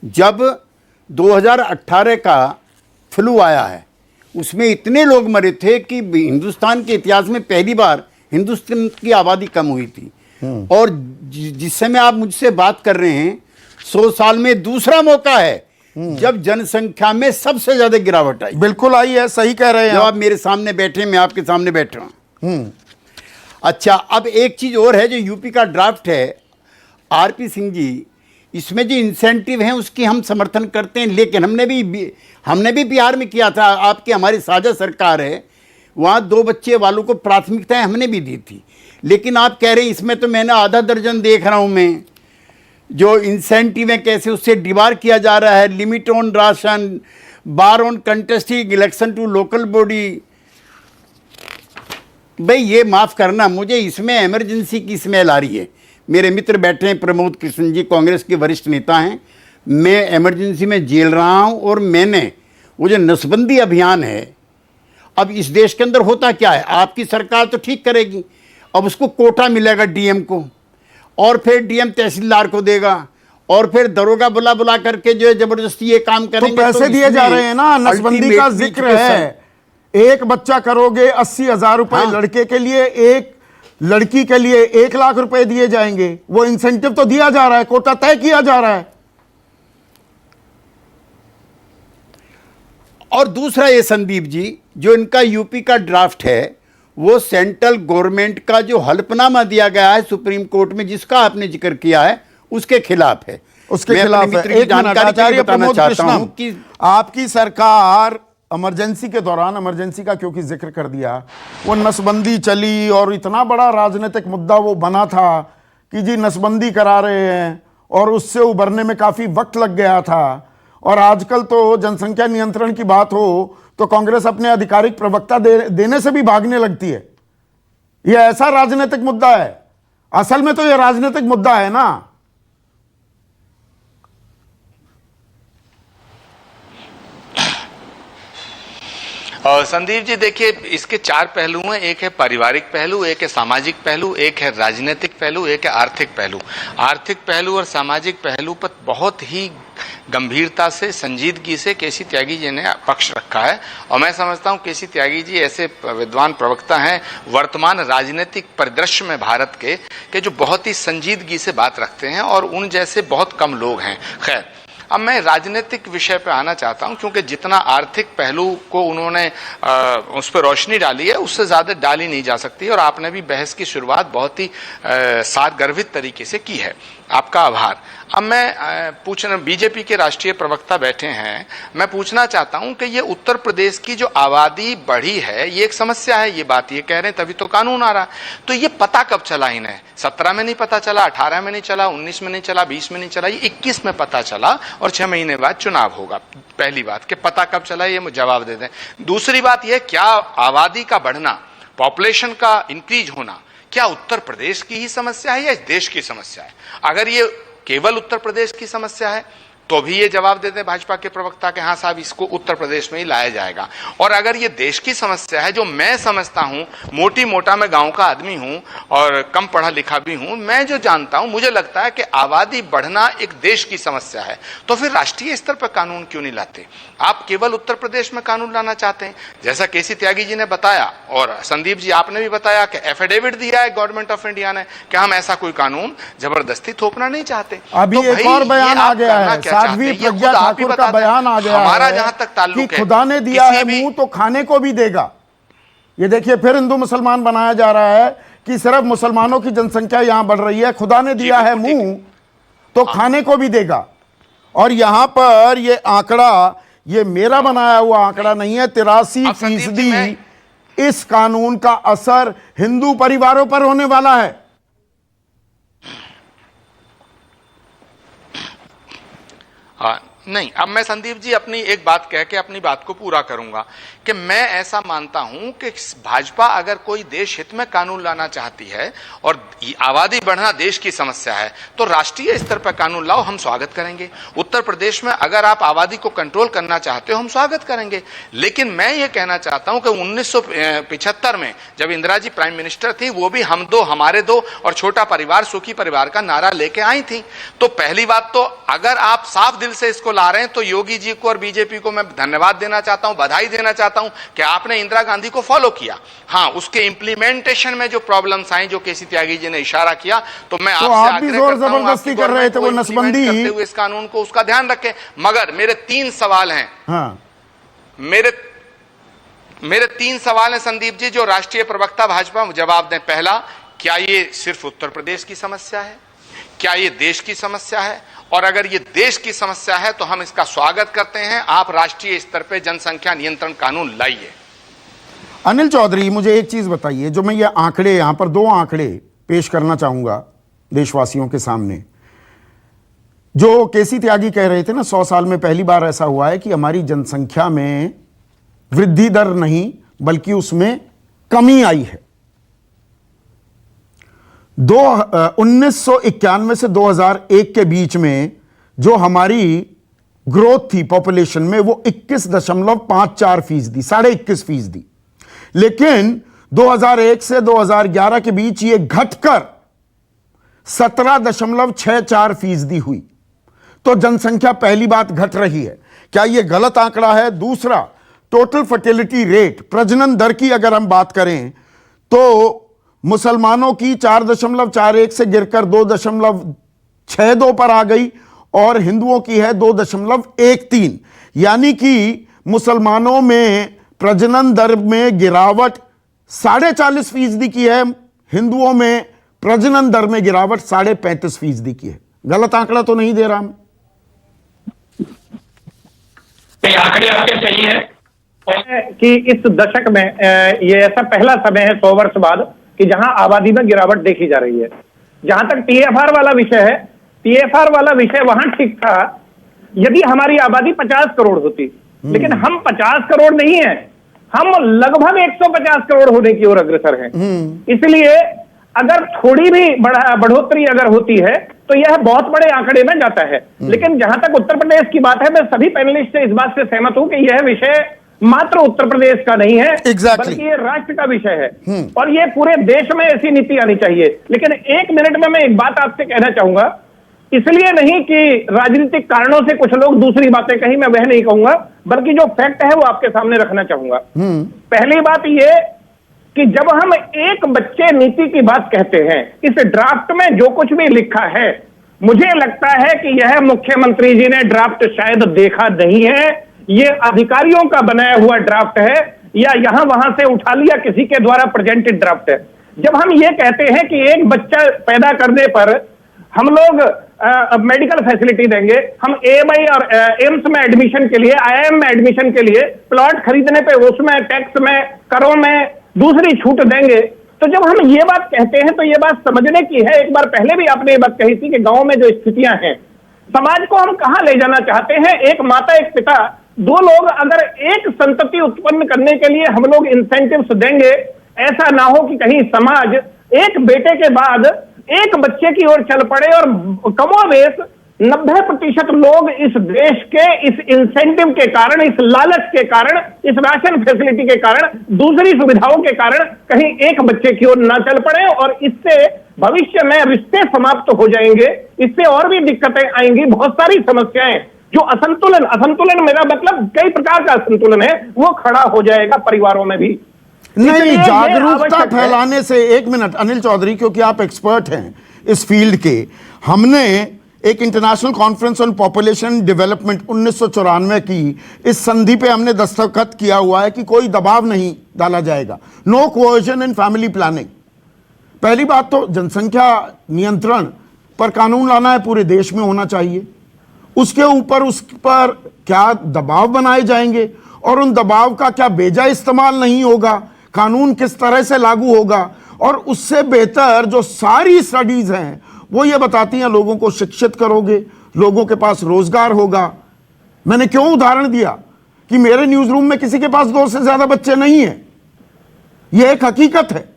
जब 2018 का फ्लू आया है उसमें इतने लोग मरे थे कि हिंदुस्तान के इतिहास में पहली बार हिंदुस्तान की आबादी कम हुई थी। और जिस समय आप मुझसे बात कर रहे हैं 100 साल में दूसरा मौका है जब जनसंख्या में सबसे ज्यादा गिरावट आई। बिल्कुल आई है, सही कह रहे हैं जब आप मेरे सामने बैठे, मैं आपके सामने बैठ रहा हूं। अच्छा, अब एक चीज और है जो यूपी का ड्राफ्ट है, आरपी सिंह जी, इसमें जो इंसेंटिव हैं उसकी हम समर्थन करते हैं, लेकिन हमने भी बिहार में किया था। आपकी हमारी साझा सरकार है, वहाँ 2 बच्चे वालों को प्राथमिकताएं हमने भी दी थी। लेकिन आप कह रहे हैं इसमें तो मैंने आधा दर्जन देख रहा हूँ मैं, जो इंसेंटिव है कैसे उससे डिबार किया जा रहा है, limit on ration, bar on contesting election to local body. भाई ये माफ़ करना, मुझे इसमें इमरजेंसी की स्मेल आ रही है। मेरे मित्र बैठे हैं, प्रमोद कृष्ण जी कांग्रेस के वरिष्ठ नेता हैं, मैं इमरजेंसी में जेल रहा हूं। और मैंने वो जो नसबंदी अभियान है, अब इस देश के अंदर होता क्या है, आपकी सरकार तो ठीक करेगी, अब उसको कोटा मिलेगा डीएम को, और फिर डीएम तहसीलदार को देगा, और फिर दरोगा बुला करके जो है जबरदस्ती ये काम करेंगे। तो पैसे दिए जा रहे हैं ना, नसबंदी का जिक्र है। एक बच्चा करोगे 80,000 रुपए लड़के के लिए, एक लड़की के लिए 1 लाख रुपए दिए जाएंगे। वो इंसेंटिव तो दिया जा रहा है, कोटा तय किया जा रहा है। और दूसरा ये संदीप जी, जो इनका यूपी का ड्राफ्ट है वो सेंट्रल गवर्नमेंट का जो हलफनामा दिया गया है सुप्रीम कोर्ट में, जिसका आपने जिक्र किया है, उसके खिलाफ है। उसके खिलाफ है। एक मिनट, आचार्य प्रमोद कृष्णम, कि आपकी सरकार इमरजेंसी के दौरान, इमरजेंसी का क्योंकि जिक्र कर दिया, वो नसबंदी चली और इतना बड़ा राजनीतिक मुद्दा वो बना था कि जी नसबंदी करा रहे हैं, और उससे उबरने में काफी वक्त लग गया था। और आजकल तो जनसंख्या नियंत्रण की बात हो तो कांग्रेस अपने आधिकारिक प्रवक्ता देने से भी भागने लगती है। यह ऐसा राजनीतिक मुद्दा है, असल में तो यह राजनीतिक मुद्दा है ना। संदीप जी देखिए, इसके 4 पहलू हैं। एक है पारिवारिक पहलू, एक है सामाजिक पहलू, एक है राजनीतिक पहलू, एक है आर्थिक पहलू। आर्थिक पहलू और सामाजिक पहलू पर बहुत ही गंभीरता से, संजीदगी से केसी त्यागी जी ने पक्ष रखा है। और मैं समझता हूं केसी त्यागी जी ऐसे विद्वान प्रवक्ता हैं वर्तमान राजनीतिक परिदृश्य में भारत के जो बहुत ही संजीदगी से बात रखते हैं, और उन जैसे बहुत कम लोग हैं। खैर, अब मैं राजनीतिक विषय पर आना चाहता हूं, क्योंकि जितना आर्थिक पहलू को उन्होंने उस पर रोशनी डाली है उससे ज्यादा डाली नहीं जा सकती। और आपने भी बहस की शुरुआत बहुत ही सारगर्भित तरीके से की है, आपका आभार। अब मैं बीजेपी के राष्ट्रीय प्रवक्ता बैठे हैं, मैं पूछना चाहता हूं कि ये उत्तर प्रदेश की जो आबादी बढ़ी है ये एक समस्या है, ये बात ये कह रहे हैं, तभी तो कानून आ रहा। तो ये पता कब चला इन्हें? 17 में नहीं पता चला, 18 में नहीं चला, 19 में नहीं चला, 20 में नहीं चला, ये 21 में पता चला, और 6 महीने बाद चुनाव होगा। पहली बात कि पता कब चला, ये मुझे जवाब दे दें। दूसरी बात यह, क्या आबादी का बढ़ना, पॉपुलेशन का इंक्रीज होना, क्या उत्तर प्रदेश की ही समस्या है या इस देश की समस्या है? अगर ये केवल उत्तर प्रदेश की समस्या है तो भी ये जवाब देते हैं भाजपा के प्रवक्ता के हाँ साहब इसको उत्तर प्रदेश में ही लाया जाएगा। और अगर ये देश की समस्या है, जो मैं समझता हूं, मोटी मोटा मैं गांव का आदमी हूं और कम पढ़ा लिखा भी हूं, मैं जो जानता हूं, मुझे लगता है कि आबादी बढ़ना एक देश की समस्या है, तो फिर राष्ट्रीय स्तर पर कानून क्यों नहीं लाते? आप केवल उत्तर प्रदेश में कानून लाना चाहते हैं, जैसा केसी त्यागी जी ने बताया और संदीप जी आपने भी बताया कि एफिडेविट दिया है गवर्नमेंट ऑफ इंडिया ने कि हम ऐसा कोई कानून जबरदस्ती थोपना नहीं चाहते। अभी एक और बयान आ गया है, साध्वी प्रज्ञा ठाकुर का बयान आ गया हमारा है जहां तक ताल्लुक कि खुदा ने दिया है मुंह तो खाने को भी देगा। ये देखिए फिर हिंदू मुसलमान बनाया जा रहा है कि सिर्फ मुसलमानों की जनसंख्या यहां बढ़ रही है, खुदा ने दिया है मुंह तो खाने को भी देगा। और यहां पर ये आंकड़ा, ये मेरा बनाया हुआ आंकड़ा नहीं है, 83% इस कानून का असर हिंदू परिवारों पर होने वाला है। नहीं, अब मैं संदीप जी अपनी एक बात कह के अपनी बात को पूरा करूंगा कि मैं ऐसा मानता हूं कि भाजपा अगर कोई देश हित में कानून लाना चाहती है और आबादी बढ़ना देश की समस्या है तो राष्ट्रीय स्तर पर कानून लाओ, हम स्वागत करेंगे। उत्तर प्रदेश में अगर आप आबादी को कंट्रोल करना चाहते हो हम स्वागत करेंगे। लेकिन मैं ये कहना चाहता हूं कि 1975 में जब इंदिरा जी प्राइम मिनिस्टर थी वो भी हम दो हमारे दो और छोटा परिवार सुखी परिवार का नारा लेके आई थी। तो पहली बात तो अगर आप साफ दिल से इसको ला रहे हैं तो योगी जी को और बीजेपी को मैं धन्यवाद देना चाहता हूं, बधाई देना चाहता हूं कि आपने इंदिरा गांधी को फॉलो किया। हाँ, उसके इंप्लीमेंटेशन में जो प्रॉब्लम्स आई, जो केसी त्यागी जी ने इशारा किया, तो मैं आपसे आग्रह करता हूं जबरदस्ती कर रहे थे वो नसबंदी करते हुए इस कानून को उसका ध्यान रखें। मगर मेरे 3 सवाल हैं। हाँ। मेरे 3 सवाल हैं संदीप जी, जो राष्ट्रीय प्रवक्ता भाजपा जवाब दें। पहला, क्या ये सिर्फ उत्तर प्रदेश की समस्या है? क्या ये देश की समस्या है? और अगर ये देश की समस्या है तो हम इसका स्वागत करते हैं, आप राष्ट्रीय स्तर पे जनसंख्या नियंत्रण कानून लाइए। अनिल चौधरी, मुझे एक चीज बताइए, जो मैं ये आंकड़े यहां पर 2 आंकड़े पेश करना चाहूंगा देशवासियों के सामने। जो केसी त्यागी कह रहे थे ना, 100 साल में पहली बार ऐसा हुआ है कि हमारी जनसंख्या में वृद्धि दर नहीं बल्कि उसमें कमी आई है। 1991 से 2001 के बीच में जो हमारी ग्रोथ थी पॉपुलेशन में वो 21.54%, 21.5%। लेकिन 2001 से 2011 के बीच ये घटकर 17.64% हुई। तो जनसंख्या पहली बात घट रही है। क्या यह गलत आंकड़ा है? दूसरा, टोटल फर्टिलिटी रेट, प्रजनन दर की अगर हम बात करें तो मुसलमानों की 4.41 से गिरकर 2.62 पर आ गई और हिंदुओं की है 2.13। यानी कि मुसलमानों में प्रजनन दर में गिरावट 40.5% की है, हिंदुओं में प्रजनन दर में गिरावट 35.5% की है। गलत आंकड़ा तो नहीं दे रहा मैं? आंकड़े आपके सही है कि इस दशक में ये ऐसा पहला समय है 100 वर्ष बाद कि जहां आबादी में गिरावट देखी जा रही है। जहां तक टीएफआर वाला विषय है, टीएफआर वाला विषय वहां ठीक था यदि हमारी आबादी 50 करोड़ होती, लेकिन हम 50 करोड़ नहीं है, हम लगभग 150 करोड़ होने की ओर अग्रसर हैं। इसलिए अगर थोड़ी भी बढ़ोतरी अगर होती है तो यह बहुत बड़े आंकड़े में जाता है। लेकिन जहां तक उत्तर प्रदेश की बात है, मैं सभी पैनलिस्ट से इस बात से सहमत हूं कि यह विषय मात्र उत्तर प्रदेश का नहीं है, बल्कि ये राष्ट्र का विषय है और ये पूरे देश में ऐसी नीति आनी चाहिए। लेकिन 1 मिनट में मैं एक बात आपसे कहना चाहूंगा, इसलिए नहीं कि राजनीतिक कारणों से कुछ लोग दूसरी बातें कहीं, मैं वह नहीं कहूंगा, बल्कि जो फैक्ट है वो आपके सामने रखना चाहूंगा। पहली बात ये कि जब हम एक बच्चे नीति की बात कहते हैं, इस ड्राफ्ट में जो कुछ भी लिखा है, मुझे लगता है कि यह मुख्यमंत्री जी ने ड्राफ्ट शायद देखा नहीं है, ये अधिकारियों का बनाया हुआ ड्राफ्ट है या यहां वहां से उठा लिया किसी के द्वारा प्रेजेंटेड ड्राफ्ट है। जब हम ये कहते हैं कि एक बच्चा पैदा करने पर हम लोग मेडिकल फैसिलिटी देंगे, हम एएमआई और एम्स में एडमिशन के लिए, आईआईएम में एडमिशन के लिए, प्लॉट खरीदने पे उसमें टैक्स में, करों में दूसरी छूट देंगे, तो जब हम ये बात कहते हैं तो ये बात समझने की है। एक बार पहले भी आपने ये बात कही थी कि गांव में जो स्थितियां हैं, समाज को हम कहां ले जाना चाहते हैं। एक माता एक पिता, 2 लोग अगर एक संतति उत्पन्न करने के लिए हम लोग इंसेंटिव्स देंगे, ऐसा ना हो कि कहीं समाज एक बेटे के बाद एक बच्चे की ओर चल पड़े और कमोबेश 90% लोग इस देश के इस इंसेंटिव के कारण, इस लालच के कारण, इस राशन फैसिलिटी के कारण, दूसरी सुविधाओं के कारण कहीं एक बच्चे की ओर ना चल पड़े और इससे भविष्य में रिश्ते समाप्त हो जाएंगे, इससे और भी दिक्कतें आएंगी, बहुत सारी समस्याएं, जो असंतुलन मेरा मतलब कई प्रकार का असंतुलन है, वो खड़ा हो जाएगा परिवारों में भी। नहीं, जागरूकता फैलाने से, 1 मिनट अनिल चौधरी, क्योंकि आप एक्सपर्ट हैं इस फील्ड के, हमने एक international conference on population development 1994 की इस संधि पे हमने दस्तखत किया हुआ है कि कोई दबाव नहीं डाला जाएगा, no coercion in family planning. पहली बात तो जनसंख्या नियंत्रण पर कानून लाना है, पूरे देश में होना चाहिए। उसके ऊपर उस पर क्या दबाव बनाए जाएंगे और उन दबाव का क्या बेजा इस्तेमाल नहीं होगा, कानून किस तरह से लागू होगा। और उससे बेहतर जो सारी स्टडीज हैं वो ये बताती हैं लोगों को शिक्षित करोगे, लोगों के पास रोजगार होगा। मैंने क्यों उदाहरण दिया कि मेरे न्यूज रूम में किसी के पास 2 से ज्यादा बच्चे नहीं है, यह एक हकीकत है।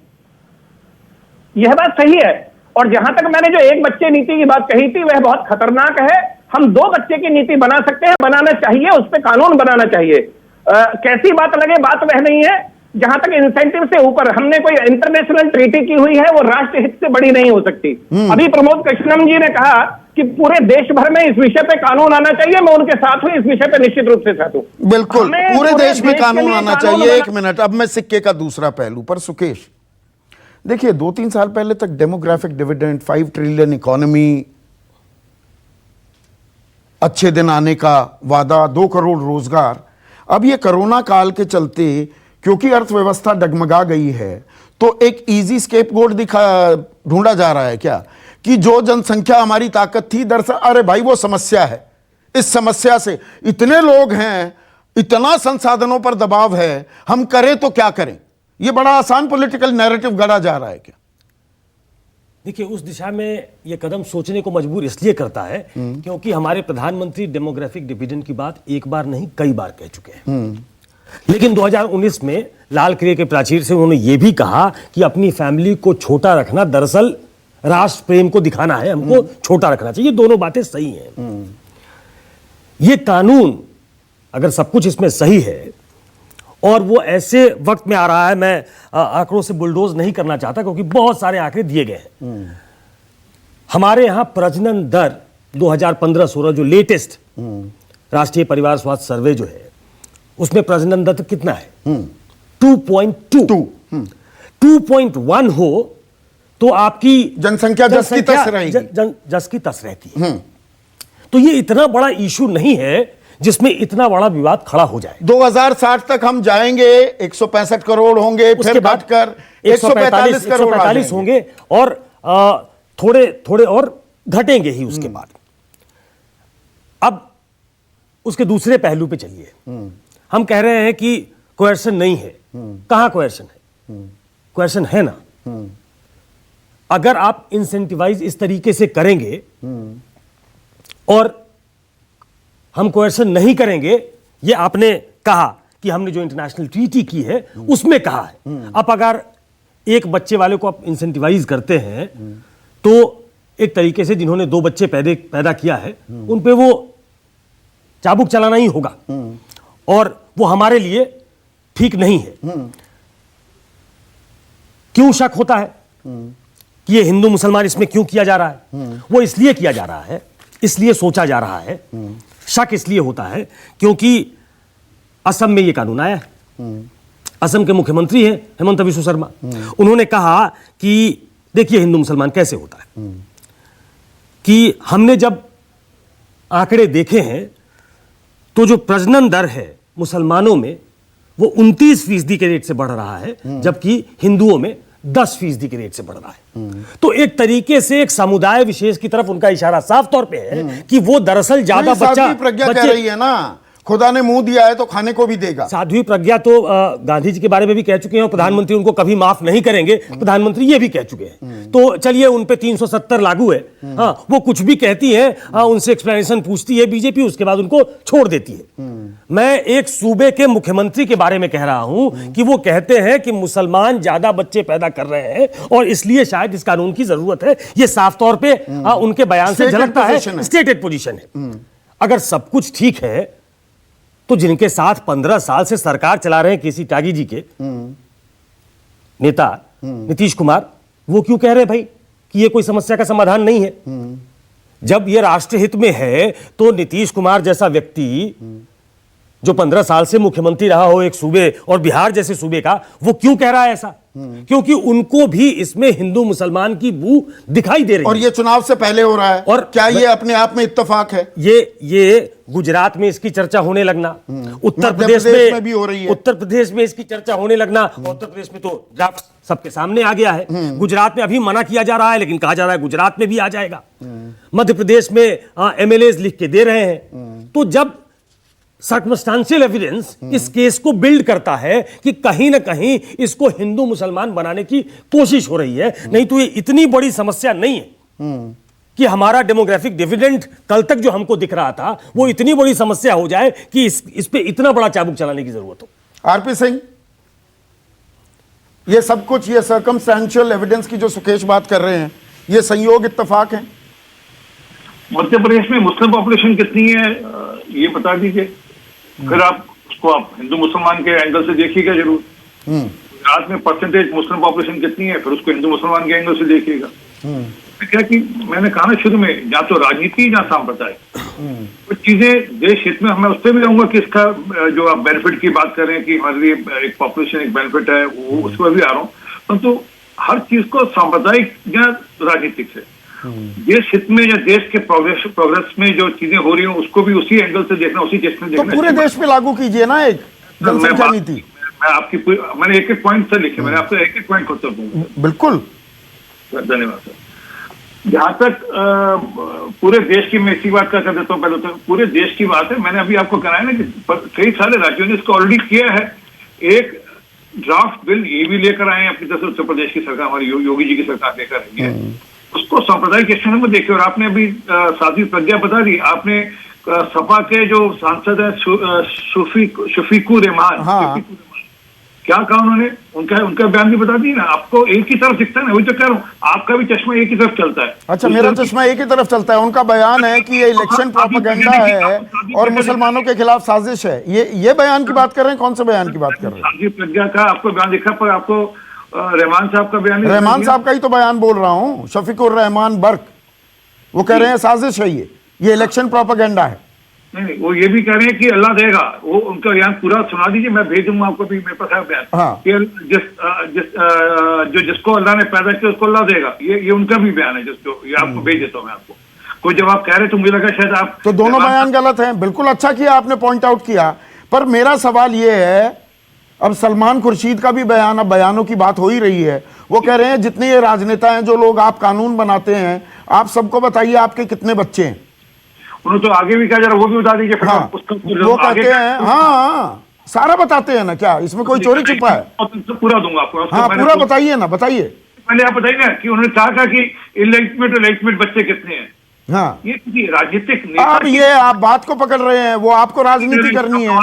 यह बात सही है। और जहां तक मैंने जो एक बच्चे नीति की बात कही थी वह बहुत खतरनाक है। हम 2 बच्चे की नीति बना सकते हैं, बनाना चाहिए, उस पर कानून बनाना चाहिए। कैसी बात लगे बात वह नहीं है। जहां तक इंसेंटिव से ऊपर हमने कोई इंटरनेशनल ट्रीटी की हुई है वो राष्ट्र हित से बड़ी नहीं हो सकती। अभी प्रमोद कृष्णम जी ने कहा कि पूरे देश भर में इस विषय पे कानून आना चाहिए, मैं उनके साथ हूं, इस विषय पे निश्चित रूप से साथ हूं। बिल्कुल, पूरे देश में कानून आना चाहिए। एक मिनट, अब मैं सिक्के का दूसरा पहलू पर। सुकेश देखिए, 2-3 साल पहले तक डेमोग्राफिक डिविडेंड, 5 ट्रिलियन इकोनॉमी, अच्छे दिन आने का वादा, 2 करोड़ रोजगार। अब ये कोरोना काल के चलते क्योंकि अर्थव्यवस्था डगमगा गई है तो एक इजी स्केपगोट ढूंढा जा रहा है क्या कि जो जनसंख्या हमारी ताकत थी, दरअसल अरे भाई वो समस्या है, इस समस्या से इतने लोग हैं, इतना संसाधनों पर दबाव है, हम करें तो क्या करें। ये बड़ा आसान पॉलिटिकल नैरेटिव गढ़ा जा रहा है क्या? देखिए, उस दिशा में यह कदम सोचने को मजबूर इसलिए करता है क्योंकि हमारे प्रधानमंत्री डेमोग्राफिक डिविडेंड की बात एक बार नहीं कई बार कह चुके हैं। लेकिन 2019 में लाल किले के प्राचीर से उन्होंने यह भी कहा कि अपनी फैमिली को छोटा रखना दरअसल राष्ट्र प्रेम को दिखाना है, हमको छोटा रखना चाहिए। दोनों बातें सही हैं। ये कानून अगर सब कुछ इसमें सही है और वो ऐसे वक्त में आ रहा है, मैं आंकड़ों से बुलडोज नहीं करना चाहता क्योंकि बहुत सारे आंकड़े दिए गए हैं। हमारे यहां प्रजनन दर 2015-16 जो लेटेस्ट राष्ट्रीय परिवार स्वास्थ्य सर्वे जो है उसमें प्रजनन दर कितना है? 2.2। 2.1 हो तो आपकी जनसंख्या जस की तस रहेगी, जस की तस रहती है। तो ये इतना बड़ा इशू नहीं है जिसमें इतना बड़ा विवाद खड़ा हो जाए। 2060 तक हम जाएंगे, 165 करोड़ होंगे, फिर घटकर 145 करोड़ होंगे और थोड़े थोड़े और घटेंगे ही उसके बाद। अब उसके दूसरे पहलू पे चलिए। हम कह रहे हैं कि कोएर्शन नहीं है। कहां कोएर्शन है? कोएर्शन है ना। अगर आप इंसेंटिवाइज इस तरीके से करेंगे और हम कोएर्शन नहीं करेंगे, ये आपने कहा कि हमने जो इंटरनेशनल ट्रीटी की है उसमें कहा है। अब अगर एक बच्चे वाले को आप इंसेंटिवाइज करते हैं तो एक तरीके से जिन्होंने 2 बच्चे पैदा किया है उन पे वो चाबुक चलाना ही होगा और वो हमारे लिए ठीक नहीं है। क्यों शक होता है कि ये हिंदू मुसलमान इसमें क्यों किया जा रहा है? वो इसलिए किया जा रहा है, इसलिए सोचा जा रहा है, शक इसलिए होता है क्योंकि असम में ये कानून आया है। असम के मुख्यमंत्री हैं हेमंत बिस्वा शर्मा। उन्होंने कहा कि देखिए हिंदू मुसलमान कैसे होता है कि हमने जब आंकड़े देखे हैं तो जो प्रजनन दर है मुसलमानों में वो 29% के रेट से बढ़ रहा है जबकि हिंदुओं में 10% के रेट से बढ़ रहा है। तो एक तरीके से एक समुदाय विशेष की तरफ उनका इशारा साफ तौर पे है कि वो दरअसल ज्यादा प्रज्ञा कह रही है ना, खुदा ने मुंह दिया है तो खाने को भी देगा। साध्वी प्रज्ञा तो गांधी जी के बारे में भी कह चुके हैं और प्रधानमंत्री उनको कभी माफ नहीं करेंगे, प्रधानमंत्री ये भी कह चुके हैं। तो चलिए उन पे 370 लागू है। हाँ, वो कुछ भी कहती है, उनसे एक्सप्लेनेशन पूछती है बीजेपी, उसके बाद उनको छोड़ देती है। मैं एक सूबे के मुख्यमंत्री के बारे में कह रहा हूं कि वो कहते हैं कि मुसलमान ज्यादा बच्चे पैदा कर रहे हैं और इसलिए शायद इस कानून की जरूरत है। ये साफ तौर पे उनके बयान से झलकता है, स्टेटेड पोजीशन है। अगर सब कुछ ठीक है तो जिनके साथ 15 साल से सरकार चला रहे हैं केसी त्यागी जी के नेता नीतीश कुमार, वो क्यों कह रहे हैं भाई कि ये कोई समस्या का समाधान नहीं है? जब ये राष्ट्रहित में है तो नीतीश कुमार जैसा व्यक्ति जो 15 साल से मुख्यमंत्री रहा हो एक सूबे और बिहार जैसे सूबे का, वो क्यों कह रहा है ऐसा? क्योंकि उनको भी इसमें हिंदू मुसलमान की बू दिखाई दे रही और है। ये चुनाव से पहले हो रहा है, और क्या ये अपने आप में इत्तेफाक है? ये गुजरात में इसकी चर्चा होने लगना, उत्तर प्रदेश में भी हो रही है, उत्तर प्रदेश में इसकी चर्चा होने लगना। उत्तर प्रदेश में तो ड्राफ्ट सबके सामने आ गया है। गुजरात में अभी मना किया जा रहा है, लेकिन कहा जा रहा है गुजरात में भी आ जाएगा। मध्य प्रदेश में एमएलए लिख के दे रहे हैं। तो जब सर्कमस्टांशियल एविडेंस इस केस को बिल्ड करता है कि कहीं ना कहीं इसको हिंदू मुसलमान बनाने की कोशिश हो रही है, नहीं तो ये इतनी बड़ी समस्या नहीं है कि हमारा डेमोग्राफिक डिविडेंड कल तक जो हमको दिख रहा था वो इतनी बड़ी समस्या हो जाए कि इस पे इतना बड़ा चाबुक चलाने की जरूरत हो। आरपी सिंह, ये सब कुछ, ये सर्कमस्टेंशियल एविडेंस की जो सुकेश बात कर रहे हैं, ये संयोग इत्तेफाक है? मध्य प्रदेश में मुस्लिम पॉपुलेशन कितनी है ये बता दीजिए, फिर आप उसको आप हिंदू मुसलमान के एंगल से देखिएगा जरूर। गुजरात में परसेंटेज मुस्लिम पॉपुलेशन कितनी है, फिर उसको हिंदू मुसलमान के एंगल से देखिएगा। क्या कि मैंने कहा ना शुरू में, या तो राजनीति या सांप्रदायिक, कुछ चीजें देश हित में, मैं उस पर भी रहूंगा कि इसका जो आप बेनिफिट की बात कर रहे हैं कि हमारे लिए एक पॉपुलेशन एक बेनिफिट है, वो उस पर भी आ रहा हूँ, परंतु हर चीज को सांप्रदायिक या राजनीतिक से, देश हित में या देश के प्रोग्रेस में जो चीजें हो रही हैं उसको भी उसी एंगल से देखना, उसी चीज में देखना। तो पूरे देश पे लागू कीजिए ना एक जनसंख्या नीति। मैं आपकी मैंने एक एक पॉइंट से लिखे, मैंने आपको एक एक पॉइंट उत्तर दूंगा। बिल्कुल, धन्यवाद सर। जहां तक पूरे देश की, मैं इसी बात का कर देता हूँ, पहले तो पूरे देश की बात है। मैंने अभी आपको कराया ना कि कई सारे राज्यों ने इसको ऑलरेडी किया है। एक ड्राफ्ट बिल ये भी लेकर आए हैं अपनी तरफ से, उत्तर प्रदेश की सरकार, हमारी योगी जी की सरकार लेकर आई है। उसको सांप्रदायिक एक्शन में देखिए। और आपने अभी साध्वी प्रज्ञा बता दी, आपने सपा के जो सांसद है शफीकू रहमान, क्या कहा उन्होंने, उनका बयान भी बता दी ना आपको। एक ही तरफ दिखता है ना, वही तो कह रहा हूँ, आपका भी चश्मा एक ही तरफ चलता है। अच्छा, मेरा चश्मा एक ही तरफ चलता है। उनका बयान है कि ये इलेक्शन प्रोपेगेंडा है और मुसलमानों के खिलाफ साजिश है। ये बयान की बात कर रहे हैं? कौन से बयान की बात कर रहे हैं? साध्वी प्रज्ञा का आपको बयान दिखा, पर आपको रहमान साहब का बयान, रहमान साहब का ही तो बयान बोल रहा हूँ, शफीकुर रहमान बर्क, वो कह रहे हैं साजिश है, ये इलेक्शन प्रोपेगेंडा है। नहीं, वो ये भी कह रहे हैं कि अल्लाह देगा। वो उनका बयान पूरा सुना दीजिए, मैं भेज दूंगा आपको भी, मेरे पास है बयान। हाँ। जिसको अल्लाह ने पैदा किया उसको अल्लाह देगा, ये उनका भी बयान है, जिसको ये आपको भेज देता हूँ मैं आपको। कोई जब आप कह रहे तो मुझे लगा शायद आप तो दोनों बयान गलत हैं। बिल्कुल अच्छा किया आपने पॉइंट आउट किया, पर मेरा सवाल ये है, अब सलमान खुर्शीद का भी बयान, अब बयानों की बात हो ही रही है, वो कह रहे हैं जितने ये राजनेता हैं, जो लोग आप कानून बनाते हैं, आप सबको बताइए आपके कितने बच्चे हैं। उन्होंने तो आगे भी कहा जा रहा, वो भी बता दीजिए। हाँ, वो कहते हैं, हाँ सारा बताते हैं ना, क्या इसमें कोई चोरी छिपा है? पूरा दूंगा आपको। हाँ पूरा बताइए ना, बताइए। पहले आप बताइए ना कि उन्होंने कहा कि इलेक्टमेंट बच्चे कितने हैं। हाँ, ये किसी राजनीतिक अब ये आप बात को पकड़ रहे हैं, वो आपको राजनीति करनी है।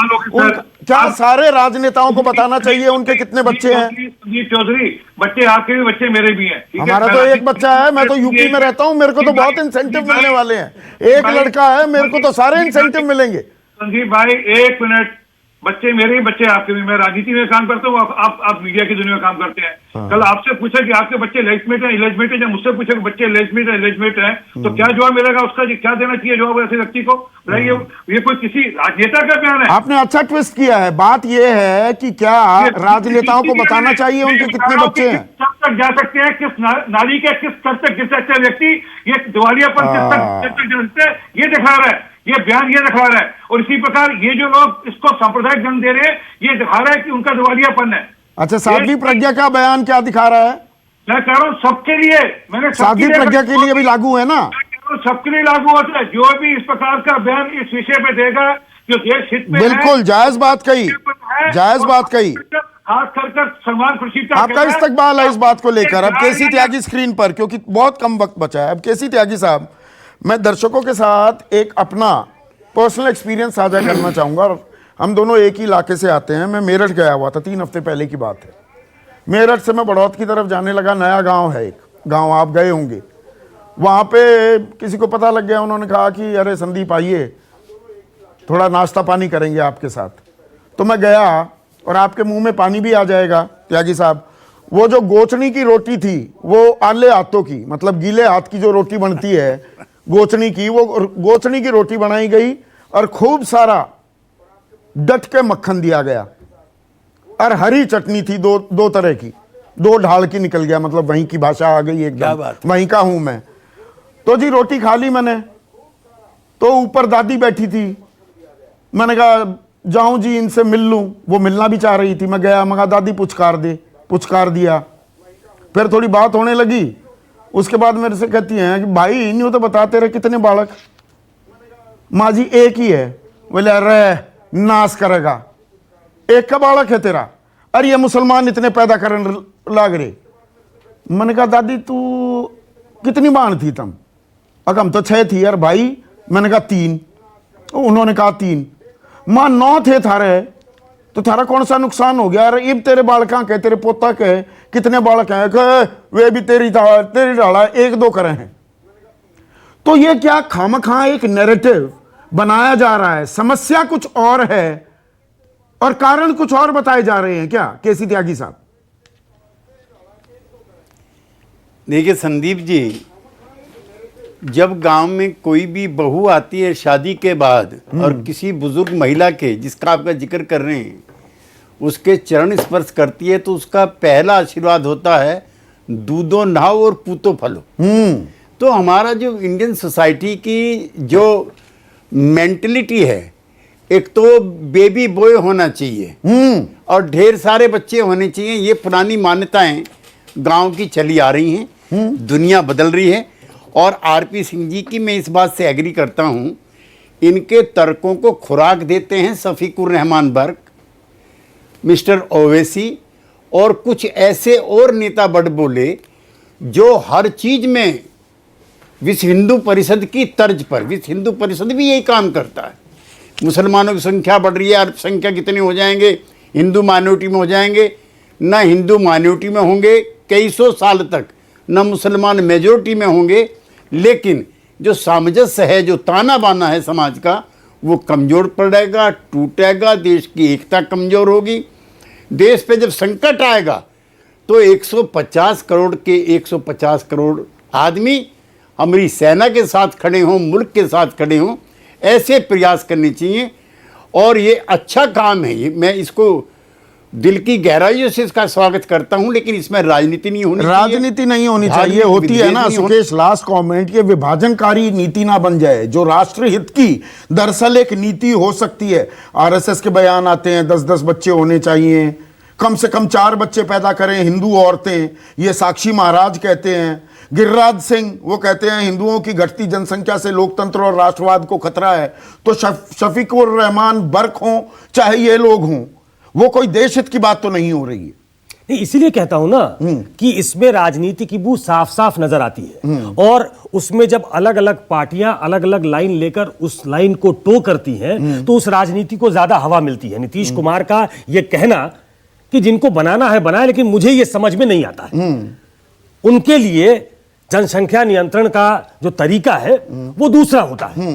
क्या सारे राजनेताओं को बताना चाहिए उनके कितने बच्चे हैं? संदीप चौधरी, बच्चे आपके भी, बच्चे मेरे भी हैं। हमारा तो एक बच्चा है, मैं तो यूपी में रहता हूँ, मेरे को तो बहुत इंसेंटिव मिलने वाले हैं। एक लड़का है, मेरे को तो सारे इंसेंटिव मिलेंगे। संदीप भाई एक मिनट, बच्चे मेरे ही, बच्चे आपके भी। मैं राजनीति में काम करता हूँ, आप मीडिया की दुनिया में काम करते हैं। कल आपसे पूछा कि आपके बच्चे लेजिस्लेट है इलेजिमेट है, या मुझसे पूछा कि बच्चे लेजिस्लेट है, तो क्या जवाब मिलेगा उसका? क्या देना चाहिए जवाब ऐसे व्यक्ति को? ये कोई किसी राजनेता का बयान है? आपने अच्छा ट्विस्ट किया है। बात ये है कि क्या राजनेताओं को बताना चाहिए उनके कितने बच्चे हैं? कब तक जा सकते हैं, किस नाली के किस स्तर तक गिर सकते हैं व्यक्ति, ये दिवालियापन किस तक जा सकते हैं, ये दिखा रहा है, ये बयान ये दिखा रहा है। और इसी प्रकार ये जो लोग इसको सांप्रदायिक जन्म दे रहे हैं, ये दिखा रहा है कि उनका दिवालियापन है। अच्छा, साध्वी प्रज्ञा का बयान क्या दिखा रहा है? मैं कह रहा हूँ सबके लिए, मैंने साध्वी प्रज्ञा के लिए भी लागू है ना? सबके लिए लागू होता है। जो भी इस प्रकार का बयान इस विषय पे देगा, जो देश हित में, बिल्कुल जायज बात कही, जायज बात कही। खास कर सलमान खुर्शीद का आपका इस्तकबाल है इस बात को लेकर। अब केसी त्यागी स्क्रीन पर, क्योंकि बहुत कम वक्त बचा है। अब केसी त्यागी साहब, मैं दर्शकों के साथ एक अपना पर्सनल एक्सपीरियंस साझा करना चाहूँगा। हम दोनों एक ही इलाके से आते हैं। मैं मेरठ गया हुआ था, 3 हफ्ते पहले की बात है। मेरठ से मैं बड़ौत की तरफ जाने लगा। नया गांव है, एक गांव आप गए होंगे। वहाँ पे किसी को पता लग गया, उन्होंने कहा कि अरे संदीप आइए, थोड़ा नाश्ता पानी करेंगे आपके साथ। तो मैं गया, और आपके मुंह में पानी भी आ जाएगा त्यागी साहब। वो जो गोचनी की रोटी थी, वो आले हाथों की, मतलब गीले हाथ की जो रोटी बनती है गोचनी की, वो गोचनी की रोटी बनाई गई और खूब सारा डट के मक्खन दिया गया, और हरी चटनी थी दो तरह की, दो ढाल की निकल गया, मतलब वहीं की भाषा आ गई क्या एकदम, बात। वहीं का हूं मैं। तो जी रोटी खा ली मैंने, तो ऊपर दादी बैठी थी, मैंने कहा जाऊं जी इनसे मिल लूं, वो मिलना भी चाह रही थी। मैं गया, मैं कहा दादी पुचकार दे, पुचकार दिया। फिर थोड़ी बात होने लगी, उसके बाद मेरे से कहती हैं कि भाई यूं तो बता तेरे कितने बालक। माँ जी एक ही है। बोले अरे नाश करेगा, एक का बालक है तेरा? अरे ये मुसलमान इतने पैदा करने लाग रहे। मैंने कहा दादी तू कितनी बाण थी तुम? अगर हम तो 6 थी यार भाई। मैंने कहा 3। उन्होंने कहा 3। माँ 9 थे थारे, तो थारा कौन सा नुकसान हो गया? अरे इब तेरे बालका के, तेरे पोता के कितने बालक हैं? वे भी तेरी डाला 1-2 करे हैं। तो ये क्या खामखा एक नैरेटिव बनाया जा रहा है, समस्या कुछ और है और कारण कुछ और बताए जा रहे हैं क्या केसी त्यागी साहब? देखिए संदीप जी, जब गांव में कोई भी बहू आती है शादी के बाद और किसी बुजुर्ग महिला के, जिसका आपका जिक्र कर रहे हैं, उसके चरण स्पर्श करती है, तो उसका पहला आशीर्वाद होता है दूधो नहाओ और पूतो फलो। तो हमारा जो इंडियन सोसाइटी की जो मेंटलिटी है, एक तो बेबी बॉय होना चाहिए और ढेर सारे बच्चे होने चाहिए, ये पुरानी मान्यताएं गांव की चली आ रही हैं। दुनिया बदल रही है और आरपी सिंह जी की मैं इस बात से एग्री करता हूं। इनके तर्कों को खुराक देते हैं शफीकुर रहमान बर्क, मिस्टर ओवैसी और कुछ ऐसे और नेता बड़ बोले जो हर चीज में विश्व हिंदू परिषद की तर्ज पर, विश्व हिंदू परिषद भी यही काम करता है, मुसलमानों की संख्या बढ़ रही है, अल्पसंख्यक कितने हो जाएंगे, हिंदू माइनॉरिटी में हो जाएंगे, न हिंदू माइनॉरिटी में होंगे कई सौ साल तक, न मुसलमान मेजोरिटी में होंगे, लेकिन जो सामंजस्य है, जो ताना बाना है समाज का, वो कमज़ोर पड़ेगा, टूटेगा, देश की एकता कमज़ोर होगी। देश पे जब संकट आएगा तो 150 करोड़ के 150 करोड़ आदमी हमारी सेना के साथ खड़े हों, मुल्क के साथ खड़े हों, ऐसे प्रयास करने चाहिए। और ये अच्छा काम है, ये मैं इसको दिल की गहराइयों से इसका स्वागत करता हूं, लेकिन इसमें राजनीति नहीं होनी चाहिए। राजनीति नहीं होनी चाहिए, होती है ना सुकेश, लास्ट कमेंट, ये विभाजनकारी नीति ना बन जाए जो राष्ट्र हित की दरअसल एक नीति हो सकती है। आरएसएस के बयान आते हैं 10-10 बच्चे होने चाहिए, कम से कम 4 बच्चे पैदा करें हिंदू औरतें, ये साक्षी महाराज कहते हैं। गिरिराज सिंह वो कहते हैं हिंदुओं की घटती जनसंख्या से लोकतंत्र और राष्ट्रवाद को खतरा है। तो शफीकुर रहमान बर्क हों चाहे ये लोग हों, वो कोई देश हित की बात तो नहीं हो रही है। नहीं, इसीलिए कहता हूं ना कि इसमें राजनीति की बू साफ साफ नजर आती है। और उसमें जब अलग अलग पार्टियां अलग अलग लाइन लेकर उस लाइन को टो करती हैं, तो उस राजनीति को ज्यादा हवा मिलती है। नीतीश कुमार का यह कहना कि जिनको बनाना है बनाए, लेकिन मुझे यह समझ में नहीं आता है। उनके लिए जनसंख्या नियंत्रण का जो तरीका है वो दूसरा होता है।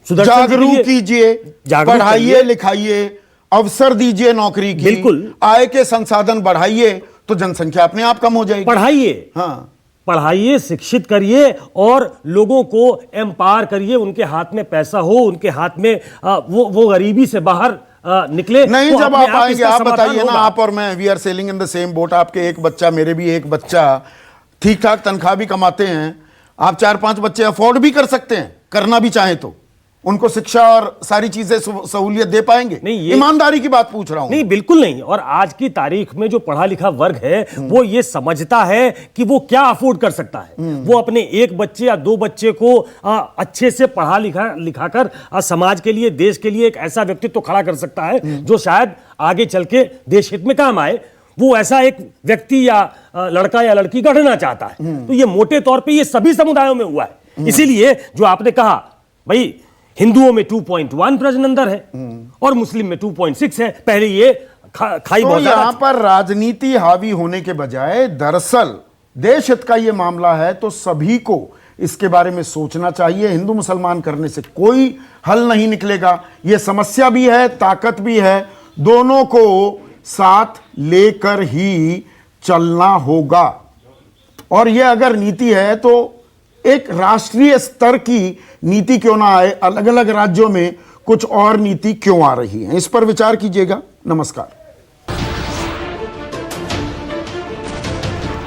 जागरूक कीजिए, पढ़ाइए लिखाइए, अवसर दीजिए नौकरी की, बिल्कुल, आय के संसाधन बढ़ाइए, तो जनसंख्या अपने आप कम हो जाएगी। पढ़ाइए, हाँ, पढ़ाइए, शिक्षित करिए और लोगों को एम्पावर करिए, उनके हाथ में पैसा हो, उनके हाथ में वो गरीबी से बाहर निकले। नहीं, तो जब आप आएंगे आप बताइए ना, होगा। आप और मैं, we are sailing in the same boat. आपके एक बच्चा, मेरे भी एक बच्चा, ठीक ठाक तनख्वाह भी कमाते हैं, आप 4-5 बच्चे अफोर्ड भी कर सकते हैं, करना भी चाहें तो उनको शिक्षा और सारी चीजें सहूलियत दे पाएंगे। नहीं, ये ईमानदारी की बात पूछ रहा हूं। नहीं, बिल्कुल नहीं। और आज की तारीख में जो पढ़ा लिखा वर्ग है वो ये समझता है कि वो क्या अफोर्ड कर सकता है। वो अपने 1 बच्चे या 2 बच्चे को अच्छे से पढ़ा लिखाकर समाज के लिए, देश के लिए एक ऐसा व्यक्तित्व खड़ा कर सकता है जो शायद आगे चल के देश हित में काम आए। वो ऐसा एक व्यक्ति या लड़का या लड़की गढ़ना चाहता है। तो ये मोटे तौर पे ये सभी समुदायों में हुआ है। इसीलिए जो आपने कहा, भाई हिंदुओं में 2.1 प्रजनन दर है और मुस्लिम में 2.6 है। पहले ये खाई बहुत यहां पर राजनीति हावी होने के बजाय दरअसल देश हित का ये मामला है, तो सभी को इसके बारे में सोचना चाहिए। हिंदू मुसलमान करने से कोई हल नहीं निकलेगा। ये समस्या भी है, ताकत भी है, दोनों को साथ लेकर ही चलना होगा। और ये अगर नीति है तो एक राष्ट्रीय स्तर की नीति क्यों ना आए, अलग अलग राज्यों में कुछ और नीति क्यों आ रही है, इस पर विचार कीजिएगा। नमस्कार।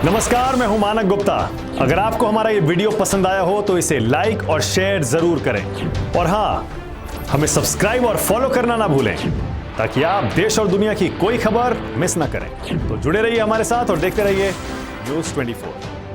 नमस्कार, मैं हूं मानक गुप्ता। अगर आपको हमारा ये वीडियो पसंद आया हो तो इसे लाइक और शेयर जरूर करें, और हाँ, हमें सब्सक्राइब और फॉलो करना ना भूलें ताकि आप देश और दुनिया की कोई खबर मिस ना करें। तो जुड़े रहिए हमारे साथ और देखते रहिए News 24।